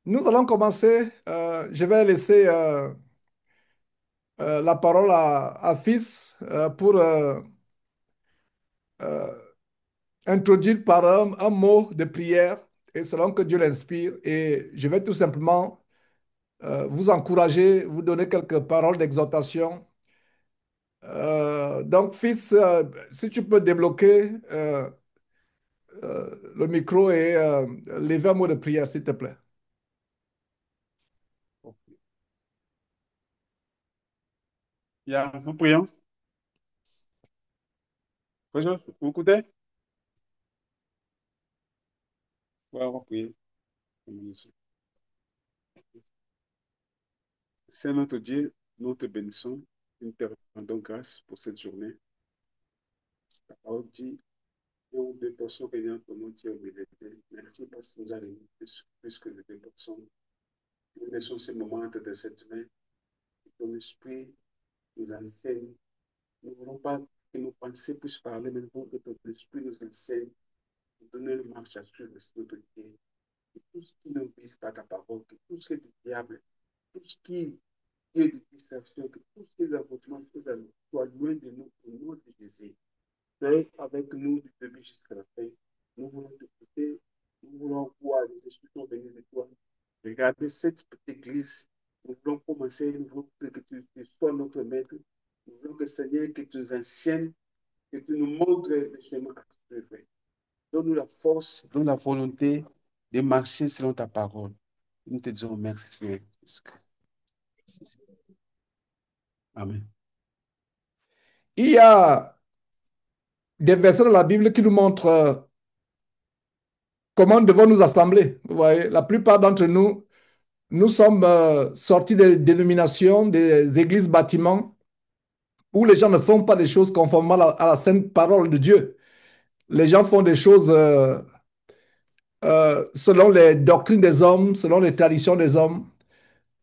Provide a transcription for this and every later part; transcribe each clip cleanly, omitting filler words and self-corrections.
Nous allons commencer. Je vais laisser la parole à Fils pour euh, introduire par un mot de prière et selon que Dieu l'inspire. Et je vais tout simplement vous encourager, vous donner quelques paroles d'exhortation. Donc, Fils, si tu peux débloquer le micro et lever un mot de prière, s'il te plaît. Bien, nous prions. Bonjour, vous écoutez? Ouais, on va prier. C'est notre Dieu, nous te bénissons, nous te rendons grâce pour cette journée. La parole dit, nous deux personnes réunies pour nous dire vérité. Merci parce que nous avons plus que les deux personnes. Nous laissons ce moment entre de cette main. Que ton esprit nous enseigne. Nous ne voulons pas que nos pensées puissent parler, mais nous voulons que ton esprit nous enseigne, nous donne une marche à suivre, notre Dieu. Que tout ce qui ne vise pas ta parole, que tout ce qui est du diable, tout ce qui est de distraction, que tous ces avortements soient loin de nous au nom de Jésus. Soyez avec nous du début jusqu'à la fin. Nous voulons t'écouter, nous voulons voir les instructions venir de toi. Regardez cette petite église. Nous voulons commencer, nous voulons que tu sois notre maître. Nous voulons que Seigneur, que tu nous enseignes, que tu nous montres le chemin à suivre. Donne-nous la force, donne la volonté de marcher selon ta parole. Nous te disons merci, Seigneur. Amen. Il y a des versets dans la Bible qui nous montrent comment devons nous assembler. Vous voyez, la plupart d'entre nous, nous sommes sortis des dénominations, des églises bâtiments, où les gens ne font pas des choses conformément à la sainte parole de Dieu. Les gens font des choses selon les doctrines des hommes, selon les traditions des hommes.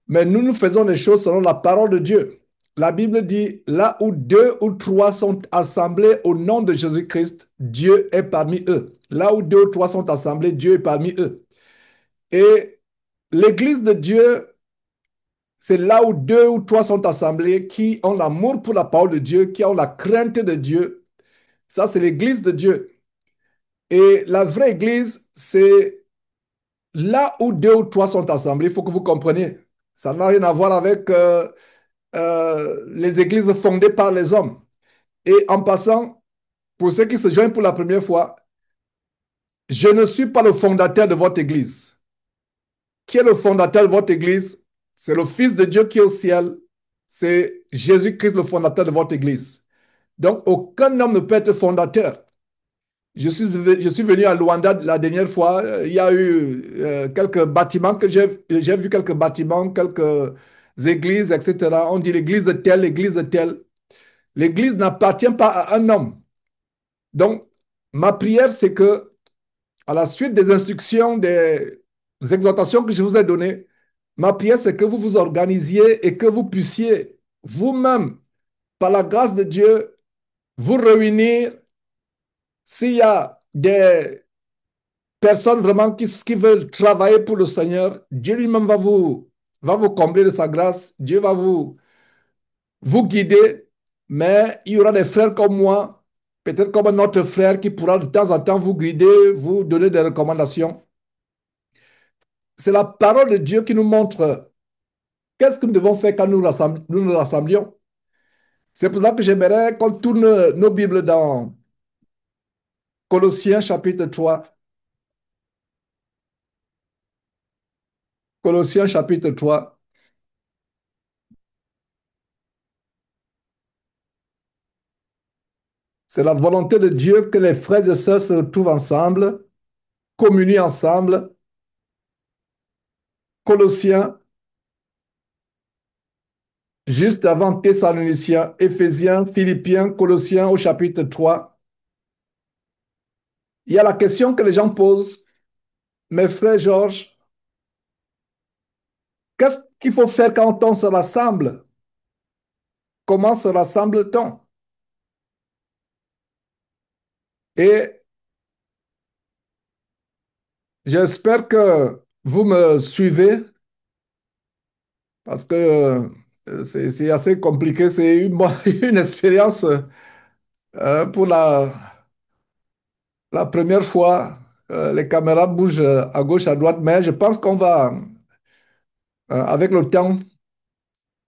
Mais nous, nous faisons des choses selon la parole de Dieu. La Bible dit, là où deux ou trois sont assemblés au nom de Jésus-Christ, Dieu est parmi eux. Là où deux ou trois sont assemblés, Dieu est parmi eux. Et l'Église de Dieu, c'est là où deux ou trois sont assemblés, qui ont l'amour pour la parole de Dieu, qui ont la crainte de Dieu. Ça, c'est l'Église de Dieu. Et la vraie Église, c'est là où deux ou trois sont assemblés. Il faut que vous compreniez. Ça n'a rien à voir avec les églises fondées par les hommes. Et en passant, pour ceux qui se joignent pour la première fois, je ne suis pas le fondateur de votre église. Qui est le fondateur de votre église? C'est le Fils de Dieu qui est au ciel. C'est Jésus-Christ, le fondateur de votre église. Donc, aucun homme ne peut être fondateur. Je suis venu à Luanda la dernière fois. Il y a eu quelques bâtiments que j'ai vu quelques bâtiments, quelques églises, etc. On dit l'église de telle, l'église de telle. L'église n'appartient pas à un homme. Donc, ma prière, c'est que, à la suite des instructions, des exhortations que je vous ai données, ma prière, c'est que vous vous organisiez et que vous puissiez vous-même, par la grâce de Dieu, vous réunir. S'il y a des personnes vraiment qui veulent travailler pour le Seigneur, Dieu lui-même va vous combler de sa grâce. Dieu va vous guider, mais il y aura des frères comme moi, peut-être comme un autre frère qui pourra de temps en temps vous guider, vous donner des recommandations. C'est la parole de Dieu qui nous montre qu'est-ce que nous devons faire quand nous nous rassemblions. C'est pour ça que j'aimerais qu'on tourne nos Bibles dans Colossiens chapitre 3. Colossiens chapitre 3. C'est la volonté de Dieu que les frères et sœurs se retrouvent ensemble, communient ensemble. Colossiens, juste avant Thessaloniciens, Éphésiens, Philippiens, Colossiens au chapitre 3. Il y a la question que les gens posent, mes frères Georges, qu'est-ce qu'il faut faire quand on se rassemble? Comment se rassemble-t-on? Et j'espère que Vous me suivez parce que c'est assez compliqué. C'est une expérience pour la première fois. Les caméras bougent à gauche, à droite, mais je pense qu'on va, avec le temps,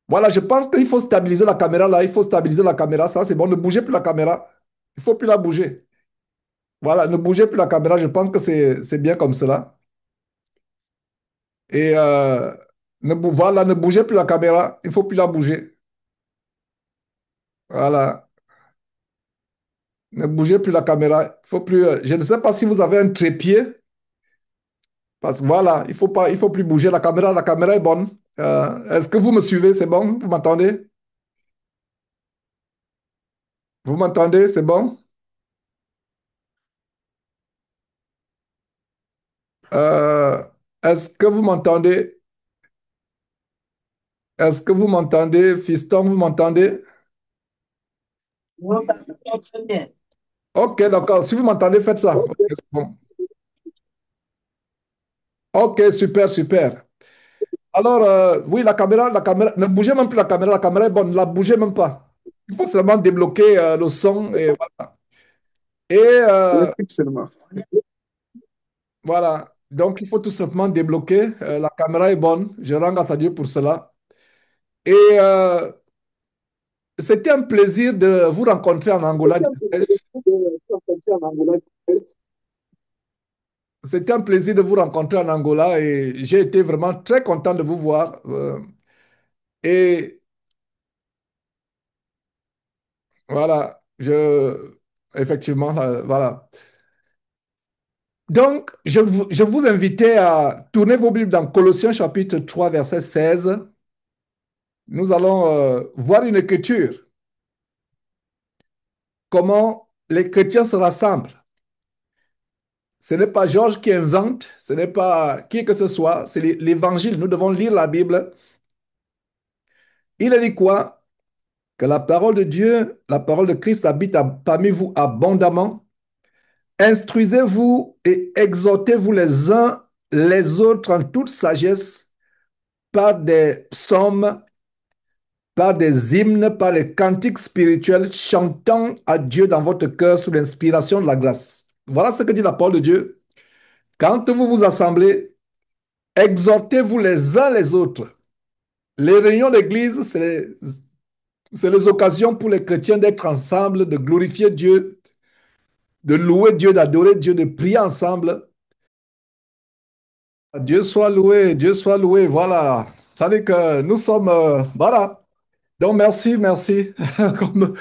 voilà, je pense qu'il faut stabiliser la caméra là. Il faut stabiliser la caméra. Ça, c'est bon. Ne bougez plus la caméra. Il ne faut plus la bouger. Voilà, ne bougez plus la caméra. Je pense que c'est bien comme cela. Et voilà, ne bougez plus la caméra. Il ne faut plus la bouger. Voilà. Ne bougez plus la caméra. Il faut plus. Je ne sais pas si vous avez un trépied, parce que voilà, il faut pas, il faut plus bouger la caméra. La caméra est bonne. Est-ce que vous me suivez? C'est bon? Vous m'entendez? Vous m'entendez? C'est bon? Euh, est-ce que vous m'entendez? Est-ce que vous m'entendez, fiston? Vous m'entendez? Ok, d'accord. Si vous m'entendez, faites ça. Ok, c'est bon. Ok, super, super. Alors, oui, ne bougez même plus la caméra est bonne, ne la bougez même pas. Il faut seulement débloquer le son et voilà. Et L'écoute seulement. voilà, donc il faut tout simplement débloquer. La caméra est bonne, je rends grâce à Dieu pour cela. Et c'était un plaisir de vous rencontrer en Angola, disais-je. C'était un plaisir de vous rencontrer en Angola et j'ai été vraiment très content de vous voir. Et voilà, effectivement, voilà. Donc, je vous invitais à tourner vos Bibles dans Colossiens chapitre 3 verset 16. Nous allons voir une écriture, comment les chrétiens se rassemblent. Ce n'est pas Georges qui invente, ce n'est pas qui que ce soit, c'est l'évangile. Nous devons lire la Bible. Il a dit quoi? Que la parole de Dieu, la parole de Christ habite parmi vous abondamment. Instruisez-vous et exhortez-vous les uns les autres en toute sagesse par des psaumes, par des hymnes, par les cantiques spirituels, chantant à Dieu dans votre cœur sous l'inspiration de la grâce. Voilà ce que dit la parole de Dieu. Quand vous vous assemblez, exhortez-vous les uns les autres. Les réunions d'église, c'est les occasions pour les chrétiens d'être ensemble, de glorifier Dieu, de louer Dieu, d'adorer Dieu, de prier ensemble. Dieu soit loué, voilà. Ça veut dire que nous sommes, voilà. Donc merci, merci. Comme,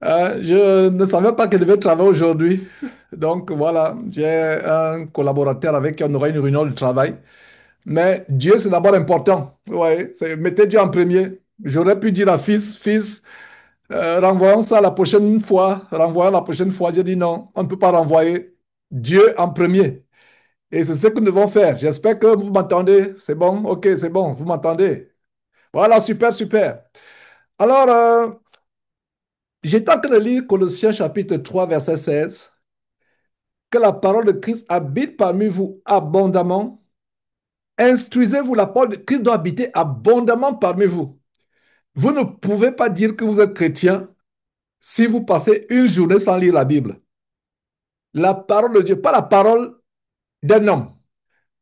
je ne savais pas que je devais travailler aujourd'hui. Donc voilà, j'ai un collaborateur avec qui on aura une réunion de travail. Mais Dieu, c'est d'abord important. Ouais, mettez Dieu en premier. J'aurais pu dire à fils, renvoyons ça la prochaine fois. Renvoyons la prochaine fois. J'ai dit non, on ne peut pas renvoyer Dieu en premier. Et c'est ce que nous devons faire. J'espère que vous m'entendez. C'est bon? Ok, c'est bon. Vous m'entendez? Voilà, super, super. Alors, j'étais en train de lire Colossiens chapitre 3 verset 16. Que la parole de Christ habite parmi vous abondamment. Instruisez-vous, la parole de Christ doit habiter abondamment parmi vous. Vous ne pouvez pas dire que vous êtes chrétien si vous passez une journée sans lire la Bible. La parole de Dieu, pas la parole d'un homme,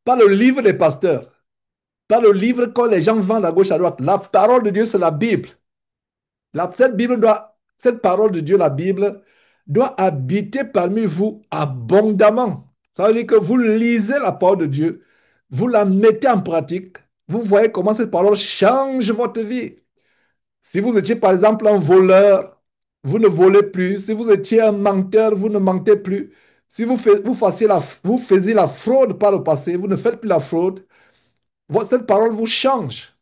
pas le livre des pasteurs, pas le livre que les gens vendent à gauche à droite. La parole de Dieu, c'est la Bible. Cette parole de Dieu, la Bible, doit habiter parmi vous abondamment. Ça veut dire que vous lisez la parole de Dieu, vous la mettez en pratique, vous voyez comment cette parole change votre vie. Si vous étiez par exemple un voleur, vous ne volez plus. Si vous étiez un menteur, vous ne mentez plus. Si vous faisiez la fraude par le passé, vous ne faites plus la fraude. Cette parole vous change.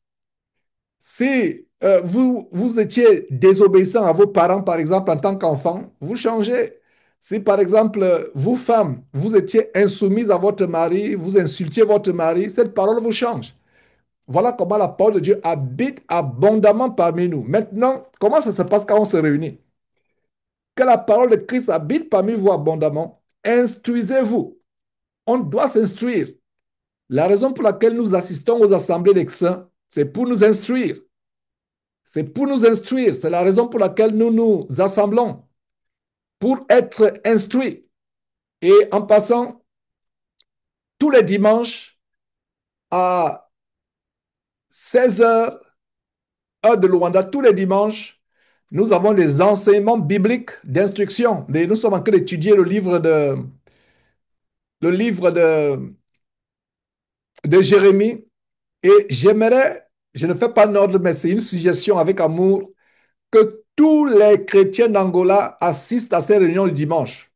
Si vous étiez désobéissant à vos parents, par exemple, en tant qu'enfant, vous changez. Si, par exemple, vous, femmes, vous étiez insoumise à votre mari, vous insultiez votre mari, cette parole vous change. Voilà comment la parole de Dieu habite abondamment parmi nous. Maintenant, comment ça se passe quand on se réunit? Que la parole de Christ habite parmi vous abondamment. Instruisez-vous. On doit s'instruire. La raison pour laquelle nous assistons aux assemblées des saints, c'est pour nous instruire. C'est pour nous instruire. C'est la raison pour laquelle nous nous assemblons, pour être instruits. Et en passant tous les dimanches à 16 heures, heure de Luanda, tous les dimanches, nous avons des enseignements bibliques d'instruction. Mais nous sommes en train d'étudier le livre de Jérémie. Et j'aimerais, je ne fais pas d'ordre, mais c'est une suggestion avec amour, que tous les chrétiens d'Angola assistent à ces réunions le dimanche.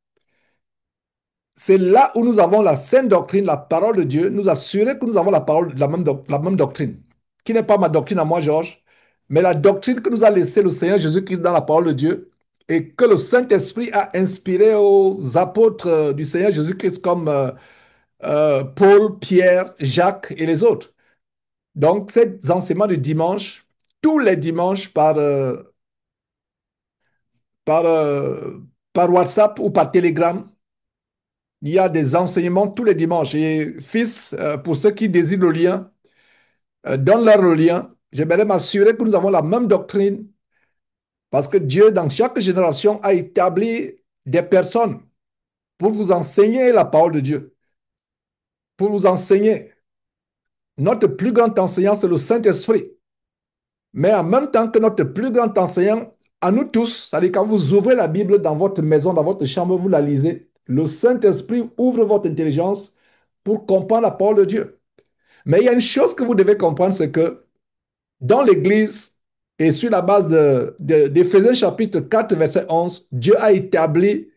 C'est là où nous avons la sainte doctrine, la parole de Dieu, nous assurer que nous avons la parole, la même doctrine, qui n'est pas ma doctrine à moi, Georges, mais la doctrine que nous a laissée le Seigneur Jésus-Christ dans la parole de Dieu et que le Saint-Esprit a inspiré aux apôtres du Seigneur Jésus-Christ comme Paul, Pierre, Jacques et les autres. Donc, ces enseignements du dimanche, tous les dimanches par, euh, par WhatsApp ou par Telegram, il y a des enseignements tous les dimanches. Et fils, pour ceux qui désirent le lien, donne-leur le lien. J'aimerais m'assurer que nous avons la même doctrine parce que Dieu, dans chaque génération, a établi des personnes pour vous enseigner la parole de Dieu, pour vous enseigner. Notre plus grand enseignant, c'est le Saint-Esprit. Mais en même temps que notre plus grand enseignant, à nous tous, c'est-à-dire quand vous ouvrez la Bible dans votre maison, dans votre chambre, vous la lisez, le Saint-Esprit ouvre votre intelligence pour comprendre la parole de Dieu. Mais il y a une chose que vous devez comprendre, c'est que dans l'Église, et sur la base d'Éphésiens chapitre 4, verset 11, Dieu a établi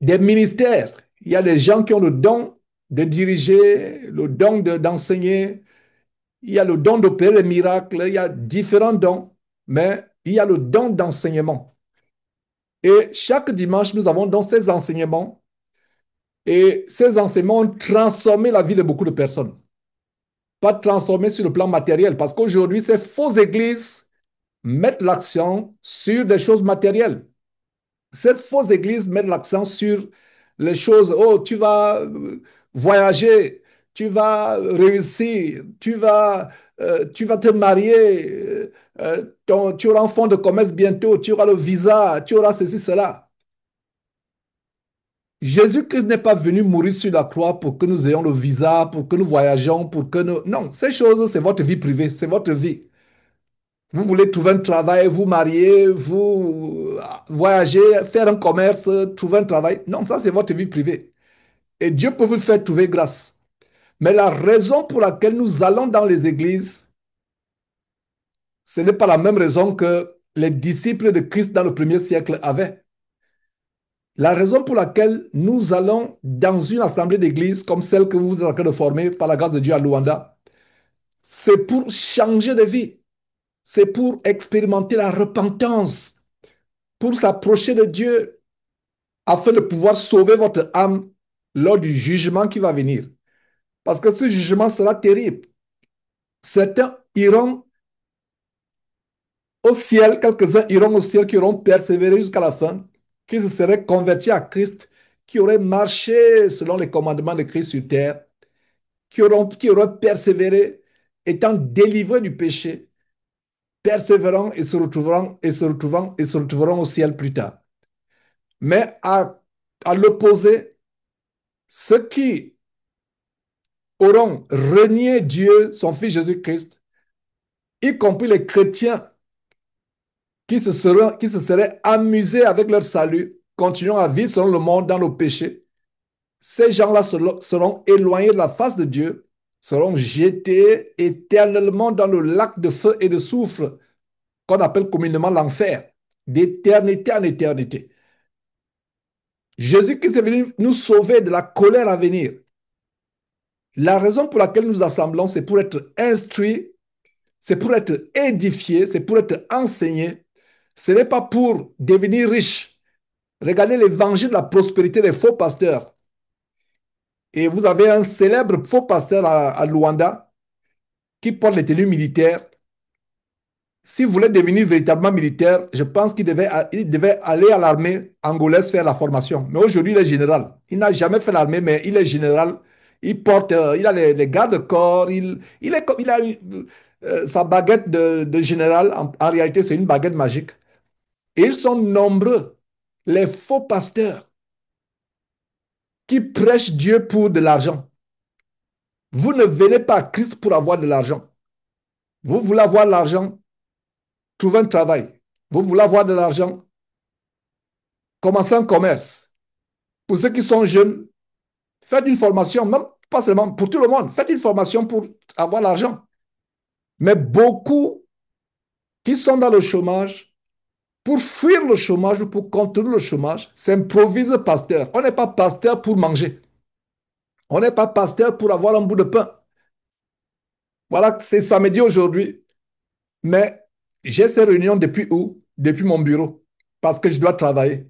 des ministères. Il y a des gens qui ont le don de diriger, le don d'enseigner, il y a le don d'opérer les miracles, il y a différents dons, mais il y a le don d'enseignement. Et chaque dimanche, nous avons donc ces enseignements, et ces enseignements ont transformé la vie de beaucoup de personnes. Pas transformé sur le plan matériel, parce qu'aujourd'hui, ces fausses églises mettent l'accent sur des choses matérielles. Ces fausses églises mettent l'accent sur les choses, oh, tu vas voyager, tu vas réussir, tu vas te marier, tu auras un fonds de commerce bientôt, tu auras le visa, tu auras ceci, cela. Jésus-Christ n'est pas venu mourir sur la croix pour que nous ayons le visa, pour que nous voyagions, pour que nous... Non, ces choses, c'est votre vie privée, c'est votre vie. Vous voulez trouver un travail, vous marier, vous voyager, faire un commerce, trouver un travail. Non, ça, c'est votre vie privée. Et Dieu peut vous faire trouver grâce. Mais la raison pour laquelle nous allons dans les églises, ce n'est pas la même raison que les disciples de Christ dans le premier siècle avaient. La raison pour laquelle nous allons dans une assemblée d'église comme celle que vous êtes en train de former par la grâce de Dieu à Luanda, c'est pour changer de vie. C'est pour expérimenter la repentance, pour s'approcher de Dieu afin de pouvoir sauver votre âme lors du jugement qui va venir. Parce que ce jugement sera terrible. Certains iront au ciel, quelques-uns iront au ciel qui auront persévéré jusqu'à la fin, qui se seraient convertis à Christ, qui auraient marché selon les commandements de Christ sur terre, qui auraient persévéré, étant délivrés du péché, persévérant et se retrouveront, et se retrouvant, et se retrouveront au ciel plus tard. Mais à l'opposé, ceux qui auront renié Dieu, son Fils Jésus-Christ, y compris les chrétiens qui se seraient amusés avec leur salut, continuant à vivre selon le monde dans le péché, ces gens-là seront éloignés de la face de Dieu, seront jetés éternellement dans le lac de feu et de soufre, qu'on appelle communément l'enfer, d'éternité en éternité. Jésus-Christ est venu nous sauver de la colère à venir. La raison pour laquelle nous assemblons, c'est pour être instruits, c'est pour être édifiés, c'est pour être enseignés. Ce n'est pas pour devenir riche. Regardez l'évangile de la prospérité des faux pasteurs. Et vous avez un célèbre faux pasteur à Luanda qui porte les tenues militaires. Si vous voulez devenir véritablement militaire, je pense qu'il devait aller à l'armée angolaise faire la formation. Mais aujourd'hui, il est général. Il n'a jamais fait l'armée, mais il est général. Il porte, il a les gardes-corps, il a sa baguette de général. En réalité, c'est une baguette magique. Et ils sont nombreux, les faux pasteurs qui prêchent Dieu pour de l'argent. Vous ne venez pas à Christ pour avoir de l'argent. Vous voulez avoir l'argent, trouvez un travail. Vous voulez avoir de l'argent, commencez un commerce. Pour ceux qui sont jeunes, faites une formation, même pas seulement pour tout le monde, faites une formation pour avoir l'argent. Mais beaucoup qui sont dans le chômage, pour fuir le chômage ou pour contrôler le chômage, s'improvisent pasteur. On n'est pas pasteur pour manger. On n'est pas pasteur pour avoir un bout de pain. Voilà, c'est samedi aujourd'hui. Mais j'ai ces réunions depuis où? Depuis mon bureau. Parce que je dois travailler.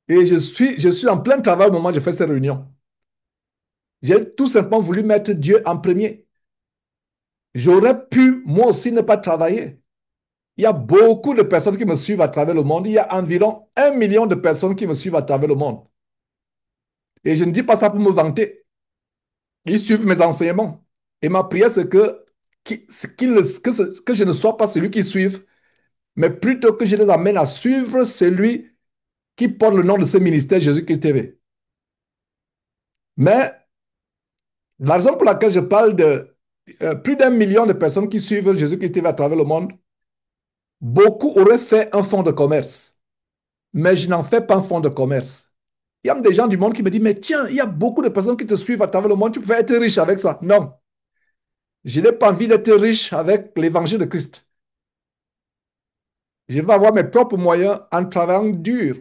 Et je suis en plein travail au moment où je fais ces réunions. J'ai tout simplement voulu mettre Dieu en premier. J'aurais pu, moi aussi, ne pas travailler. Il y a beaucoup de personnes qui me suivent à travers le monde. Il y a environ 1 million de personnes qui me suivent à travers le monde. Et je ne dis pas ça pour me vanter. Ils suivent mes enseignements. Et ma prière, c'est que je ne sois pas celui qui suive, mais plutôt que je les amène à suivre celui qui porte le nom de ce ministère, Jésus-Christ TV. Mais la raison pour laquelle je parle de plus d'1 million de personnes qui suivent Jésus-Christ TV à travers le monde, beaucoup auraient fait un fonds de commerce, mais je n'en fais pas un fonds de commerce. Il y a des gens du monde qui me disent, mais tiens, il y a beaucoup de personnes qui te suivent à travers le monde, tu peux être riche avec ça. Non, je n'ai pas envie d'être riche avec l'évangile de Christ. Je vais avoir mes propres moyens en travaillant dur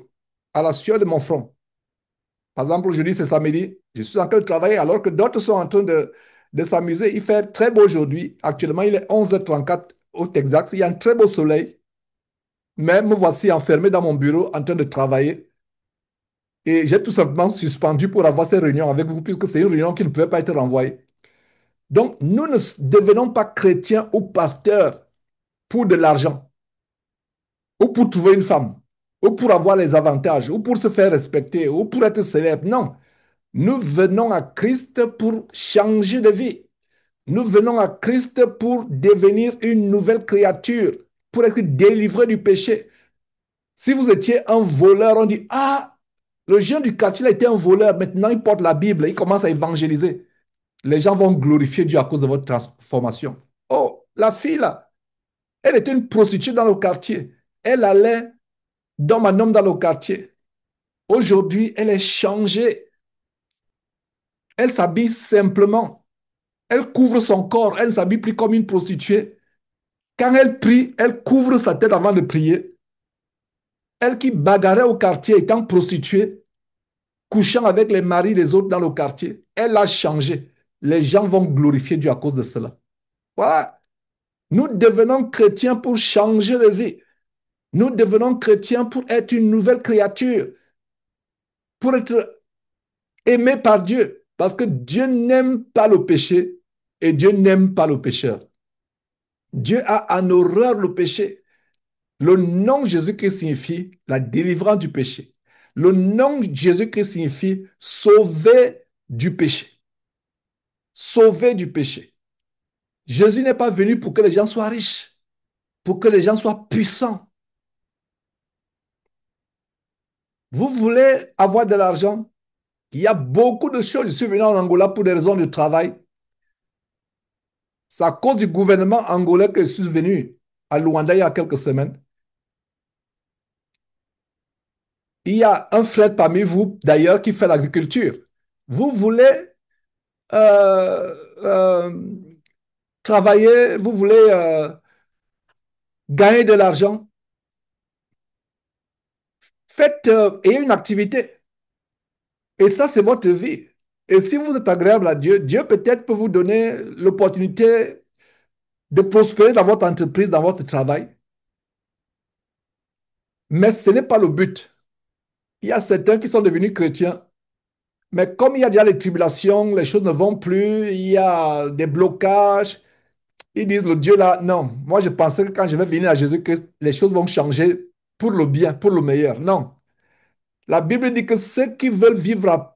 à la sueur de mon front. Par exemple, aujourd'hui, c'est samedi, je suis en train de travailler alors que d'autres sont en train de s'amuser. Il fait très beau aujourd'hui. Actuellement, il est 11h34 au Texas. Il y a un très beau soleil. Mais me voici enfermé dans mon bureau en train de travailler. Et j'ai tout simplement suspendu pour avoir ces réunions avec vous, puisque c'est une réunion qui ne pouvait pas être renvoyée. Donc, nous ne devenons pas chrétiens ou pasteurs pour de l'argent, ou pour trouver une femme, ou pour avoir les avantages, ou pour se faire respecter, ou pour être célèbre. Non, nous venons à Christ pour changer de vie. Nous venons à Christ pour devenir une nouvelle créature, pour être délivré du péché. Si vous étiez un voleur, on dit, ah, le jeune du quartier a été un voleur, maintenant il porte la Bible, il commence à évangéliser. Les gens vont glorifier Dieu à cause de votre transformation. Oh, la fille là, elle était une prostituée dans le quartier. Elle allait d'homme en homme dans le quartier. Aujourd'hui, elle est changée. Elle s'habille simplement. Elle couvre son corps. Elle ne s'habille plus comme une prostituée. Quand elle prie, elle couvre sa tête avant de prier. Elle qui bagarrait au quartier étant prostituée, couchant avec les maris des autres dans le quartier, elle a changé. Les gens vont glorifier Dieu à cause de cela. Voilà. Nous devenons chrétiens pour changer de vie. Nous devenons chrétiens pour être une nouvelle créature, pour être aimé par Dieu. Parce que Dieu n'aime pas le péché et Dieu n'aime pas le pécheur. Dieu a en horreur le péché. Le nom Jésus-Christ signifie la délivrance du péché. Le nom Jésus-Christ signifie sauver du péché. Sauver du péché. Jésus n'est pas venu pour que les gens soient riches, pour que les gens soient puissants. Vous voulez avoir de l'argent? Il y a beaucoup de choses. Je suis venu en Angola pour des raisons de travail. C'est à cause du gouvernement angolais que je suis venu à Luanda il y a quelques semaines. Il y a un frère parmi vous, d'ailleurs, qui fait l'agriculture. Vous voulez euh, euh, travailler, vous voulez gagner de l'argent, faites ayez une activité. Et ça, c'est votre vie. Et si vous êtes agréable à Dieu, Dieu peut-être peut vous donner l'opportunité de prospérer dans votre entreprise, dans votre travail. Mais ce n'est pas le but. Il y a certains qui sont devenus chrétiens, mais comme il y a déjà les tribulations, les choses ne vont plus, il y a des blocages, ils disent le Dieu là, non. Moi, je pensais que quand je vais venir à Jésus-Christ, les choses vont changer pour le bien, pour le meilleur. Non. La Bible dit que ceux qui veulent vivre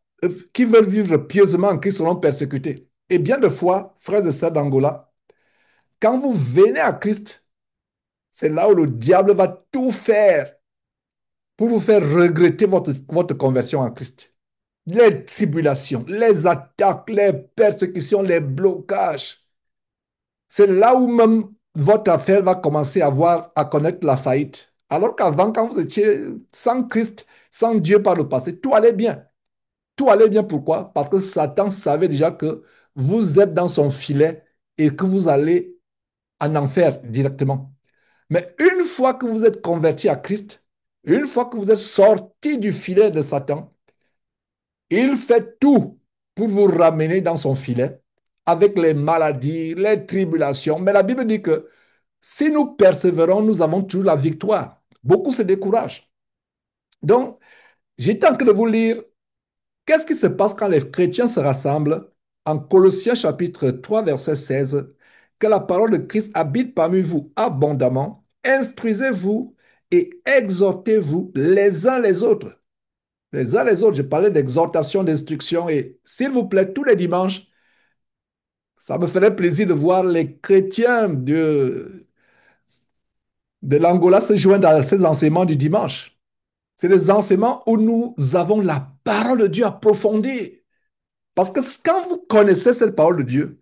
qui veulent vivre pieusement en Christ seront persécutés. Et bien de fois, frères et sœurs d'Angola, quand vous venez à Christ, c'est là où le diable va tout faire pour vous faire regretter votre conversion en Christ. Les tribulations, les attaques, les persécutions, les blocages. C'est là où même votre affaire va commencer à connaître la faillite. Alors qu'avant, quand vous étiez sans Christ, sans Dieu par le passé, tout allait bien. Tout allait bien, pourquoi? Parce que Satan savait déjà que vous êtes dans son filet et que vous allez en enfer directement. Mais une fois que vous êtes converti à Christ, une fois que vous êtes sorti du filet de Satan, il fait tout pour vous ramener dans son filet avec les maladies, les tribulations. Mais la Bible dit que si nous persévérons, nous avons toujours la victoire. Beaucoup se découragent. Donc, j'étais en train de vous lire qu'est-ce qui se passe quand les chrétiens se rassemblent en Colossiens chapitre 3, verset 16, que la parole de Christ habite parmi vous abondamment, instruisez-vous et exhortez-vous les uns les autres. Les uns les autres, je parlais d'exhortation, d'instruction, et s'il vous plaît, tous les dimanches, ça me ferait plaisir de voir les chrétiens de l'Angola se joindre à ces enseignements du dimanche. C'est des enseignements où nous avons la parole de Dieu approfondie. Parce que quand vous connaissez cette parole de Dieu,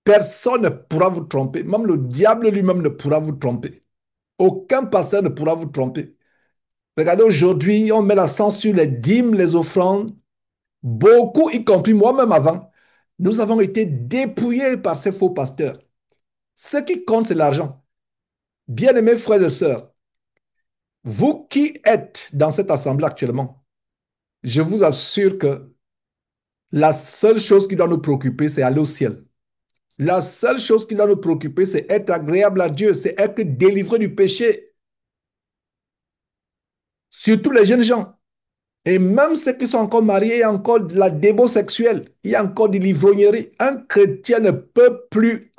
personne ne pourra vous tromper. Même le diable lui-même ne pourra vous tromper. Aucun pasteur ne pourra vous tromper. Regardez, aujourd'hui, on met l'accent sur les dîmes, les offrandes. Beaucoup, y compris moi-même avant, nous avons été dépouillés par ces faux pasteurs. Ce qui compte, c'est l'argent. Bien-aimés frères et sœurs, vous qui êtes dans cette assemblée actuellement, je vous assure que la seule chose qui doit nous préoccuper, c'est aller au ciel. La seule chose qui doit nous préoccuper, c'est être agréable à Dieu, c'est être délivré du péché. Surtout les jeunes gens. Et même ceux qui sont encore mariés, il y a encore de la débo sexuelle, il y a encore de l'ivrognerie. Un chrétien ne peut plus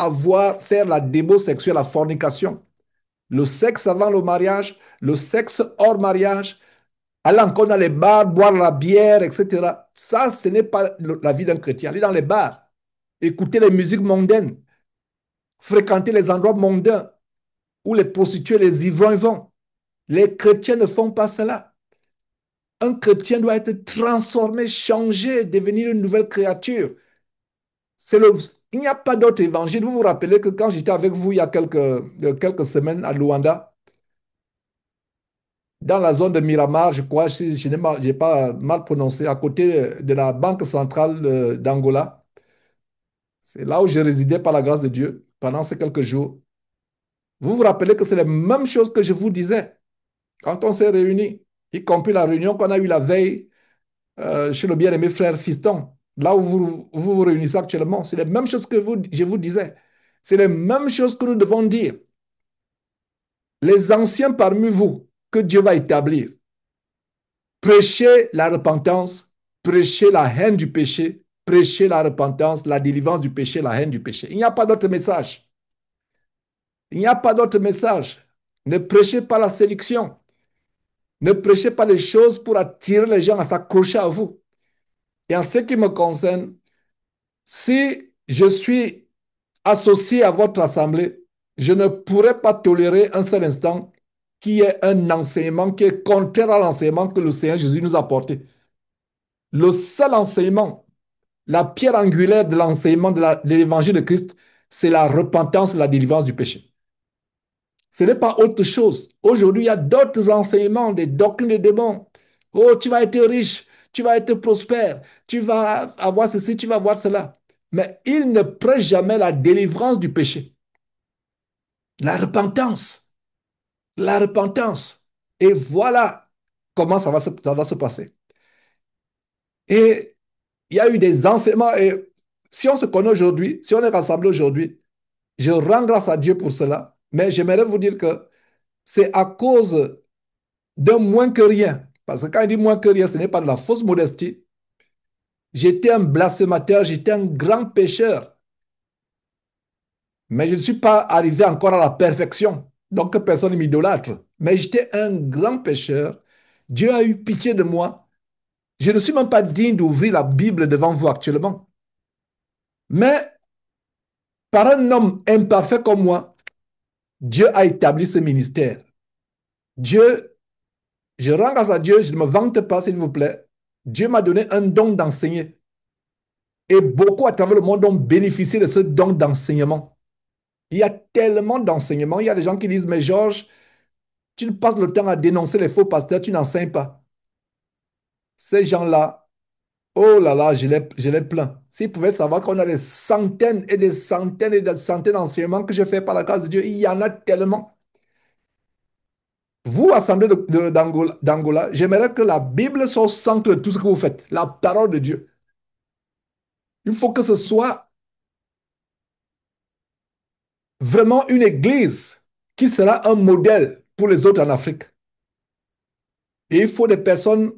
faire la débo sexuelle, la fornication. Le sexe avant le mariage, le sexe hors mariage, aller encore dans les bars, boire la bière, etc. Ça, ce n'est pas la vie d'un chrétien. Aller dans les bars, écouter les musiques mondaines, fréquenter les endroits mondains où les prostituées, les ivrognes vont. Les chrétiens ne font pas cela. Un chrétien doit être transformé, changé, devenir une nouvelle créature. C'est le, il n'y a pas d'autre évangile. Vous vous rappelez que quand j'étais avec vous il y a quelques semaines à Luanda, dans la zone de Miramar, je crois, si je n'ai pas mal prononcé, à côté de la Banque centrale d'Angola, c'est là où j'ai résidé par la grâce de Dieu pendant ces quelques jours. Vous vous rappelez que c'est la même chose que je vous disais quand on s'est réunis, y compris la réunion qu'on a eue la veille chez le bien-aimé frère Fiston, là où vous réunissez actuellement. C'est les mêmes choses que je vous disais. C'est les mêmes choses que nous devons dire. Les anciens parmi vous que Dieu va établir, prêchez la repentance, prêchez la haine du péché, prêchez la repentance, la délivrance du péché, la haine du péché. Il n'y a pas d'autre message. Il n'y a pas d'autre message. Ne prêchez pas la séduction. Ne prêchez pas les choses pour attirer les gens à s'accrocher à vous. Et en ce qui me concerne, si je suis associé à votre assemblée, je ne pourrais pas tolérer un seul instant qu'il y ait un enseignement qui est contraire à l'enseignement que le Seigneur Jésus nous a apporté. Le seul enseignement, la pierre angulaire de l'enseignement de l'évangile de Christ, c'est la repentance et la délivrance du péché. Ce n'est pas autre chose. Aujourd'hui, il y a d'autres enseignements, des doctrines des démons. Oh, tu vas être riche, tu vas être prospère, tu vas avoir ceci, tu vas avoir cela. Mais il ne prêche jamais la délivrance du péché. La repentance. La repentance. Et voilà comment ça va se passer. Et il y a eu des enseignements. Et si on se connaît aujourd'hui, si on est rassemblés aujourd'hui, je rends grâce à Dieu pour cela. Mais j'aimerais vous dire que c'est à cause d'un moins que rien. Parce que quand il dit moins que rien, ce n'est pas de la fausse modestie. J'étais un blasphémateur, j'étais un grand pécheur. Mais je ne suis pas arrivé encore à la perfection. Donc que personne ne m'idolâtre. Mais j'étais un grand pécheur. Dieu a eu pitié de moi. Je ne suis même pas digne d'ouvrir la Bible devant vous actuellement. Mais par un homme imparfait comme moi, Dieu a établi ce ministère. Dieu, je rends grâce à Dieu, je ne me vante pas, s'il vous plaît. Dieu m'a donné un don d'enseigner. Et beaucoup à travers le monde ont bénéficié de ce don d'enseignement. Il y a tellement d'enseignements. Il y a des gens qui disent, mais Georges, tu passes le temps à dénoncer les faux pasteurs, tu n'enseignes pas. Ces gens-là, oh là là, je les plains. S'ils pouvaient savoir qu'on a des centaines et des centaines et des centaines d'enseignements que je fais par la grâce de Dieu, il y en a tellement. Vous, Assemblée d'Angola, j'aimerais que la Bible soit au centre de tout ce que vous faites, la parole de Dieu. Il faut que ce soit vraiment une église qui sera un modèle pour les autres en Afrique. Et il faut des personnes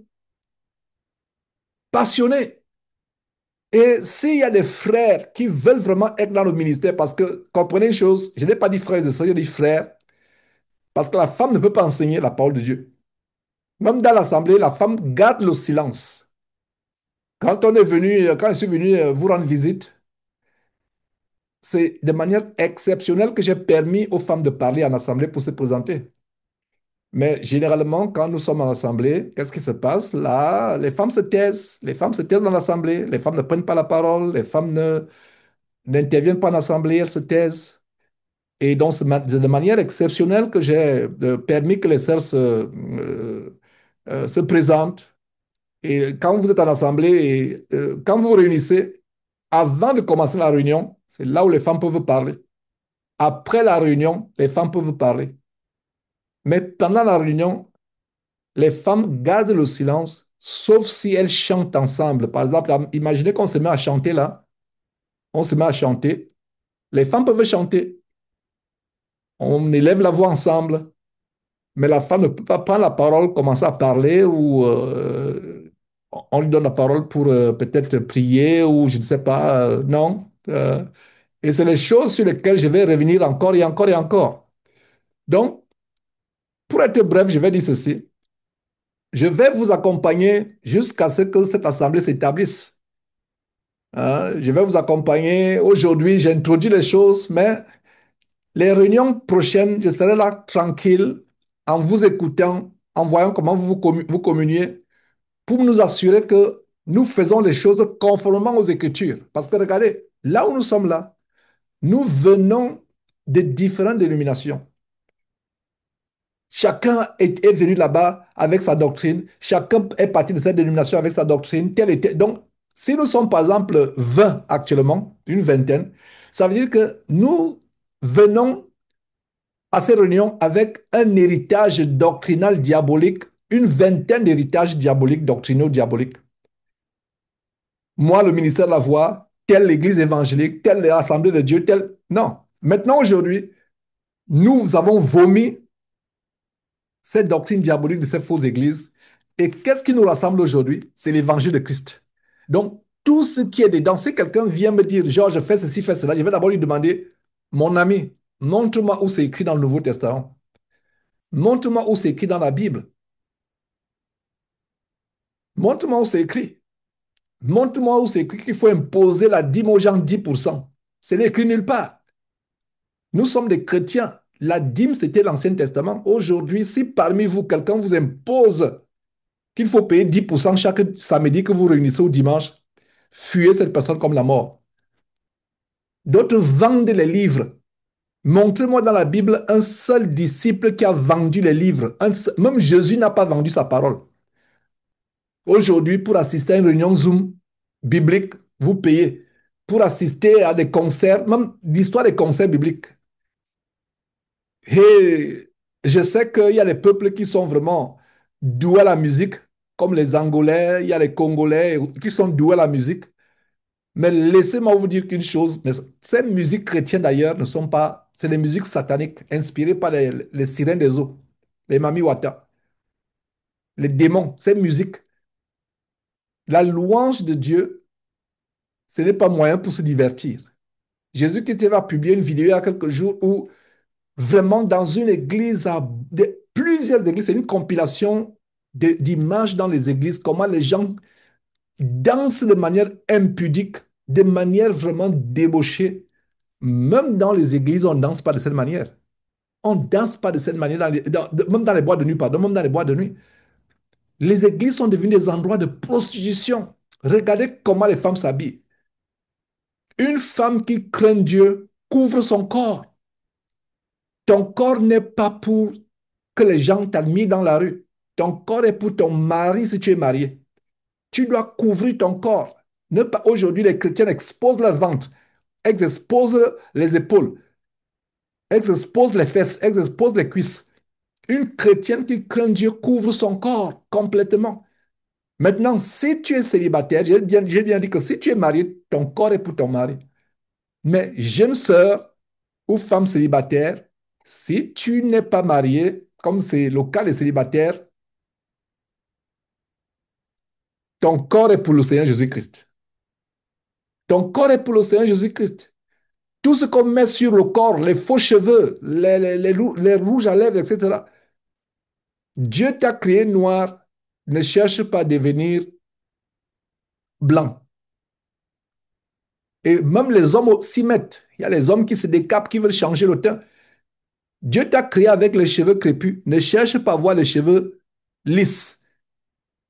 passionnées. Et s'il y a des frères qui veulent vraiment être dans le ministère, parce que, comprenez une chose, je n'ai pas dit frères de ça, je dis frères, parce que la femme ne peut pas enseigner la parole de Dieu. Même dans l'assemblée, la femme garde le silence. Quand je suis venu vous rendre visite, c'est de manière exceptionnelle que j'ai permis aux femmes de parler en assemblée pour se présenter. Mais généralement, quand nous sommes en assemblée, qu'est-ce qui se passe? Là, les femmes se taisent. Les femmes se taisent dans l'assemblée. Les femmes ne prennent pas la parole. Les femmes n'interviennent pas en assemblée. Elles se taisent. Et donc, c'est de manière exceptionnelle que j'ai permis que les sœurs se présentent. Et quand vous êtes en assemblée, quand vous vous réunissez, avant de commencer la réunion, c'est là où les femmes peuvent parler. Après la réunion, les femmes peuvent parler. Mais pendant la réunion, les femmes gardent le silence, sauf si elles chantent ensemble. Par exemple, imaginez qu'on se met à chanter là. On se met à chanter. Les femmes peuvent chanter. On élève la voix ensemble. Mais la femme ne peut pas prendre la parole, commencer à parler ou on lui donne la parole pour peut-être prier ou je ne sais pas. Non. Et c'est les choses sur lesquelles je vais revenir encore et encore et encore. Donc, pour être bref, je vais dire ceci. Je vais vous accompagner jusqu'à ce que cette assemblée s'établisse. Hein, je vais vous accompagner. Aujourd'hui, j'introduis les choses, mais les réunions prochaines, je serai là tranquille en vous écoutant, en voyant comment vous communiez pour nous assurer que nous faisons les choses conformément aux Écritures. Parce que regardez, là où nous sommes là, nous venons de différentes dénominations. Chacun est venu là-bas avec sa doctrine. Chacun est parti de cette dénomination avec sa doctrine. Telle était. Donc, si nous sommes par exemple 20 actuellement, une vingtaine, ça veut dire que nous venons à ces réunions avec un héritage doctrinal diabolique, une vingtaine d'héritages diaboliques, doctrinaux diaboliques. Moi, le ministère de la Voix, telle l'église évangélique, telle l'Assemblée de Dieu, telle... Non. Maintenant, aujourd'hui, nous avons vomi cette doctrine diabolique de ces fausses églises. Et qu'est-ce qui nous rassemble aujourd'hui? C'est l'évangile de Christ. Donc, tout ce qui est dedans, si quelqu'un vient me dire, Georges, fais ceci, fais cela, je vais d'abord lui demander, mon ami, montre-moi où c'est écrit dans le Nouveau Testament. Montre-moi où c'est écrit dans la Bible. Montre-moi où c'est écrit. Montre-moi où c'est écrit qu'il faut imposer la dîme aux gens 10%. Ce n'est écrit nulle part. Nous sommes des chrétiens. La dîme, c'était l'Ancien Testament. Aujourd'hui, si parmi vous, quelqu'un vous impose qu'il faut payer 10% chaque samedi que vous réunissez au dimanche, fuyez cette personne comme la mort. D'autres vendent les livres. Montrez-moi dans la Bible un seul disciple qui a vendu les livres. Même Jésus n'a pas vendu sa parole. Aujourd'hui, pour assister à une réunion Zoom biblique, vous payez. Pour assister à des concerts, même l'histoire des concerts bibliques. Et je sais qu'il y a des peuples qui sont vraiment doués à la musique, comme les Angolais, il y a les Congolais qui sont doués à la musique. Mais laissez-moi vous dire qu'une chose, ces musiques chrétiennes d'ailleurs ne sont pas, c'est des musiques sataniques inspirées par les sirènes des eaux, les Mami Wata, les démons, ces musiques. La louange de Dieu, ce n'est pas moyen pour se divertir. Jésus-Christ va publier une vidéo il y a quelques jours où vraiment dans une église, plusieurs églises, c'est une compilation d'images dans les églises, comment les gens dansent de manière impudique, de manière vraiment débauchée. Même dans les églises, on ne danse pas de cette manière. On ne danse pas de cette manière, même dans les boîtes de nuit, pardon, même dans les boîtes de nuit. Les églises sont devenues des endroits de prostitution. Regardez comment les femmes s'habillent. Une femme qui craint Dieu couvre son corps. Ton corps n'est pas pour que les gens t'admirent dans la rue. Ton corps est pour ton mari si tu es marié. Tu dois couvrir ton corps. Ne pas, aujourd'hui, les chrétiens exposent leur ventre, elles exposent les épaules, elles exposent les fesses, elles exposent les cuisses. Une chrétienne qui craint Dieu couvre son corps complètement. Maintenant, si tu es célibataire, j'ai bien dit que si tu es marié, ton corps est pour ton mari. Mais jeune sœur ou femme célibataire, si tu n'es pas marié, comme c'est le cas des célibataires, ton corps est pour le Seigneur Jésus-Christ. Ton corps est pour le Seigneur Jésus-Christ. Tout ce qu'on met sur le corps, les faux cheveux, les rouges à lèvres, etc. Dieu t'a créé noir. Ne cherche pas à devenir blanc. Et même les hommes s'y mettent. Il y a les hommes qui se décapent, qui veulent changer le teint. Dieu t'a créé avec les cheveux crépus. Ne cherche pas à avoir les cheveux lisses.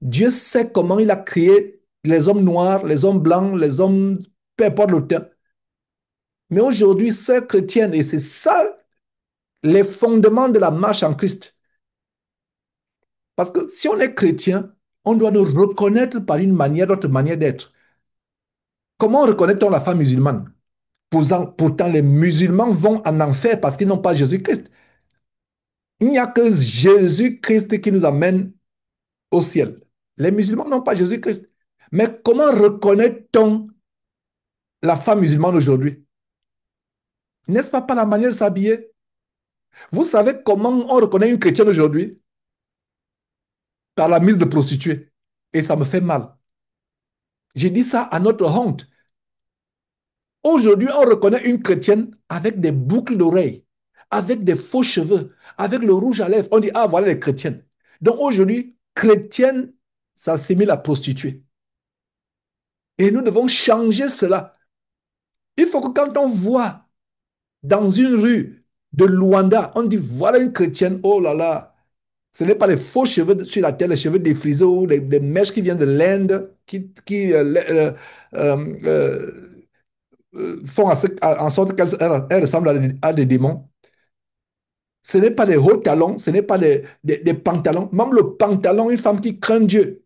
Dieu sait comment il a créé les hommes noirs, les hommes blancs, les hommes, peu importe le teint. Mais aujourd'hui, sœurs chrétiennes, et c'est ça les fondements de la marche en Christ. Parce que si on est chrétien, on doit nous reconnaître par une manière, notre manière d'être. Comment reconnaît-on la femme musulmane? Pourtant, les musulmans vont en enfer parce qu'ils n'ont pas Jésus-Christ. Il n'y a que Jésus-Christ qui nous amène au ciel. Les musulmans n'ont pas Jésus-Christ. Mais comment reconnaît-on la femme musulmane aujourd'hui? N'est-ce pas par la manière de s'habiller? Vous savez comment on reconnaît une chrétienne aujourd'hui? Par la mise de prostituée. Et ça me fait mal. J'ai dit ça à notre honte. Aujourd'hui, on reconnaît une chrétienne avec des boucles d'oreilles, avec des faux cheveux, avec le rouge à lèvres. On dit, ah, voilà les chrétiennes. Donc aujourd'hui, chrétienne s'assimile à prostituée. Et nous devons changer cela. Il faut que quand on voit dans une rue de Luanda, on dit, voilà une chrétienne, oh là là, ce n'est pas les faux cheveux sur la tête, les cheveux défrisés ou les mèches qui viennent de l'Inde, euh, euh, font en sorte qu'elles ressemblent à des démons. Ce n'est pas des hauts talons, ce n'est pas des pantalons. Même le pantalon, une femme qui craint Dieu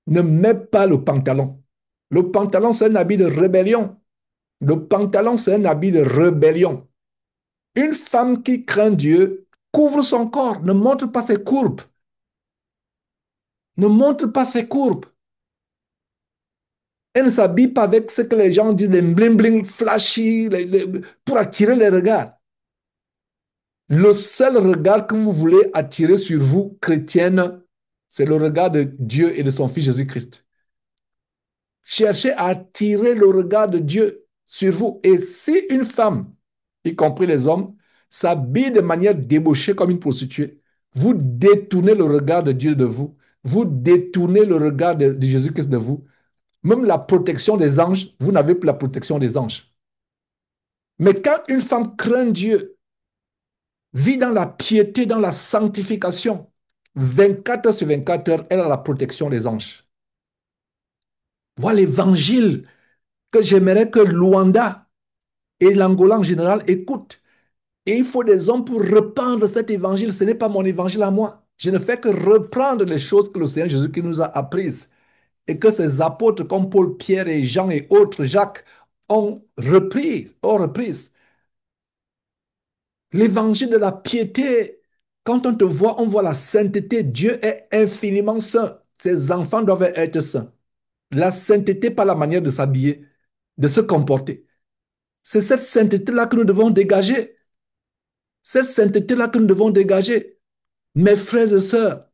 ne met pas le pantalon. Le pantalon, c'est un habit de rébellion. Le pantalon, c'est un habit de rébellion. Une femme qui craint Dieu couvre son corps, ne montre pas ses courbes. Ne montre pas ses courbes. Elle ne s'habille pas avec ce que les gens disent, les bling-bling flashy, pour attirer les regards. Le seul regard que vous voulez attirer sur vous, chrétienne, c'est le regard de Dieu et de son Fils Jésus-Christ. Cherchez à attirer le regard de Dieu sur vous. Et si une femme, y compris les hommes, s'habille de manière débauchée comme une prostituée, vous détournez le regard de Dieu de vous. Vous détournez le regard de Jésus-Christ de vous. Même la protection des anges, vous n'avez plus la protection des anges. Mais quand une femme craint Dieu, vit dans la piété, dans la sanctification, 24 heures sur 24 heures, elle a la protection des anges. Voilà l'évangile que j'aimerais que Luanda et l'Angola en général écoutent. Et il faut des hommes pour reprendre cet évangile. Ce n'est pas mon évangile à moi. Je ne fais que reprendre les choses que le Seigneur Jésus qui nous a apprises et que ses apôtres comme Paul, Pierre et Jean et autres, Jacques, ont reprises. L'évangile de la piété. Quand on te voit, on voit la sainteté. Dieu est infiniment saint. Ses enfants doivent être saints. La sainteté, pas la manière de s'habiller, de se comporter. C'est cette sainteté-là que nous devons dégager. Cette sainteté-là que nous devons dégager. Mes frères et sœurs,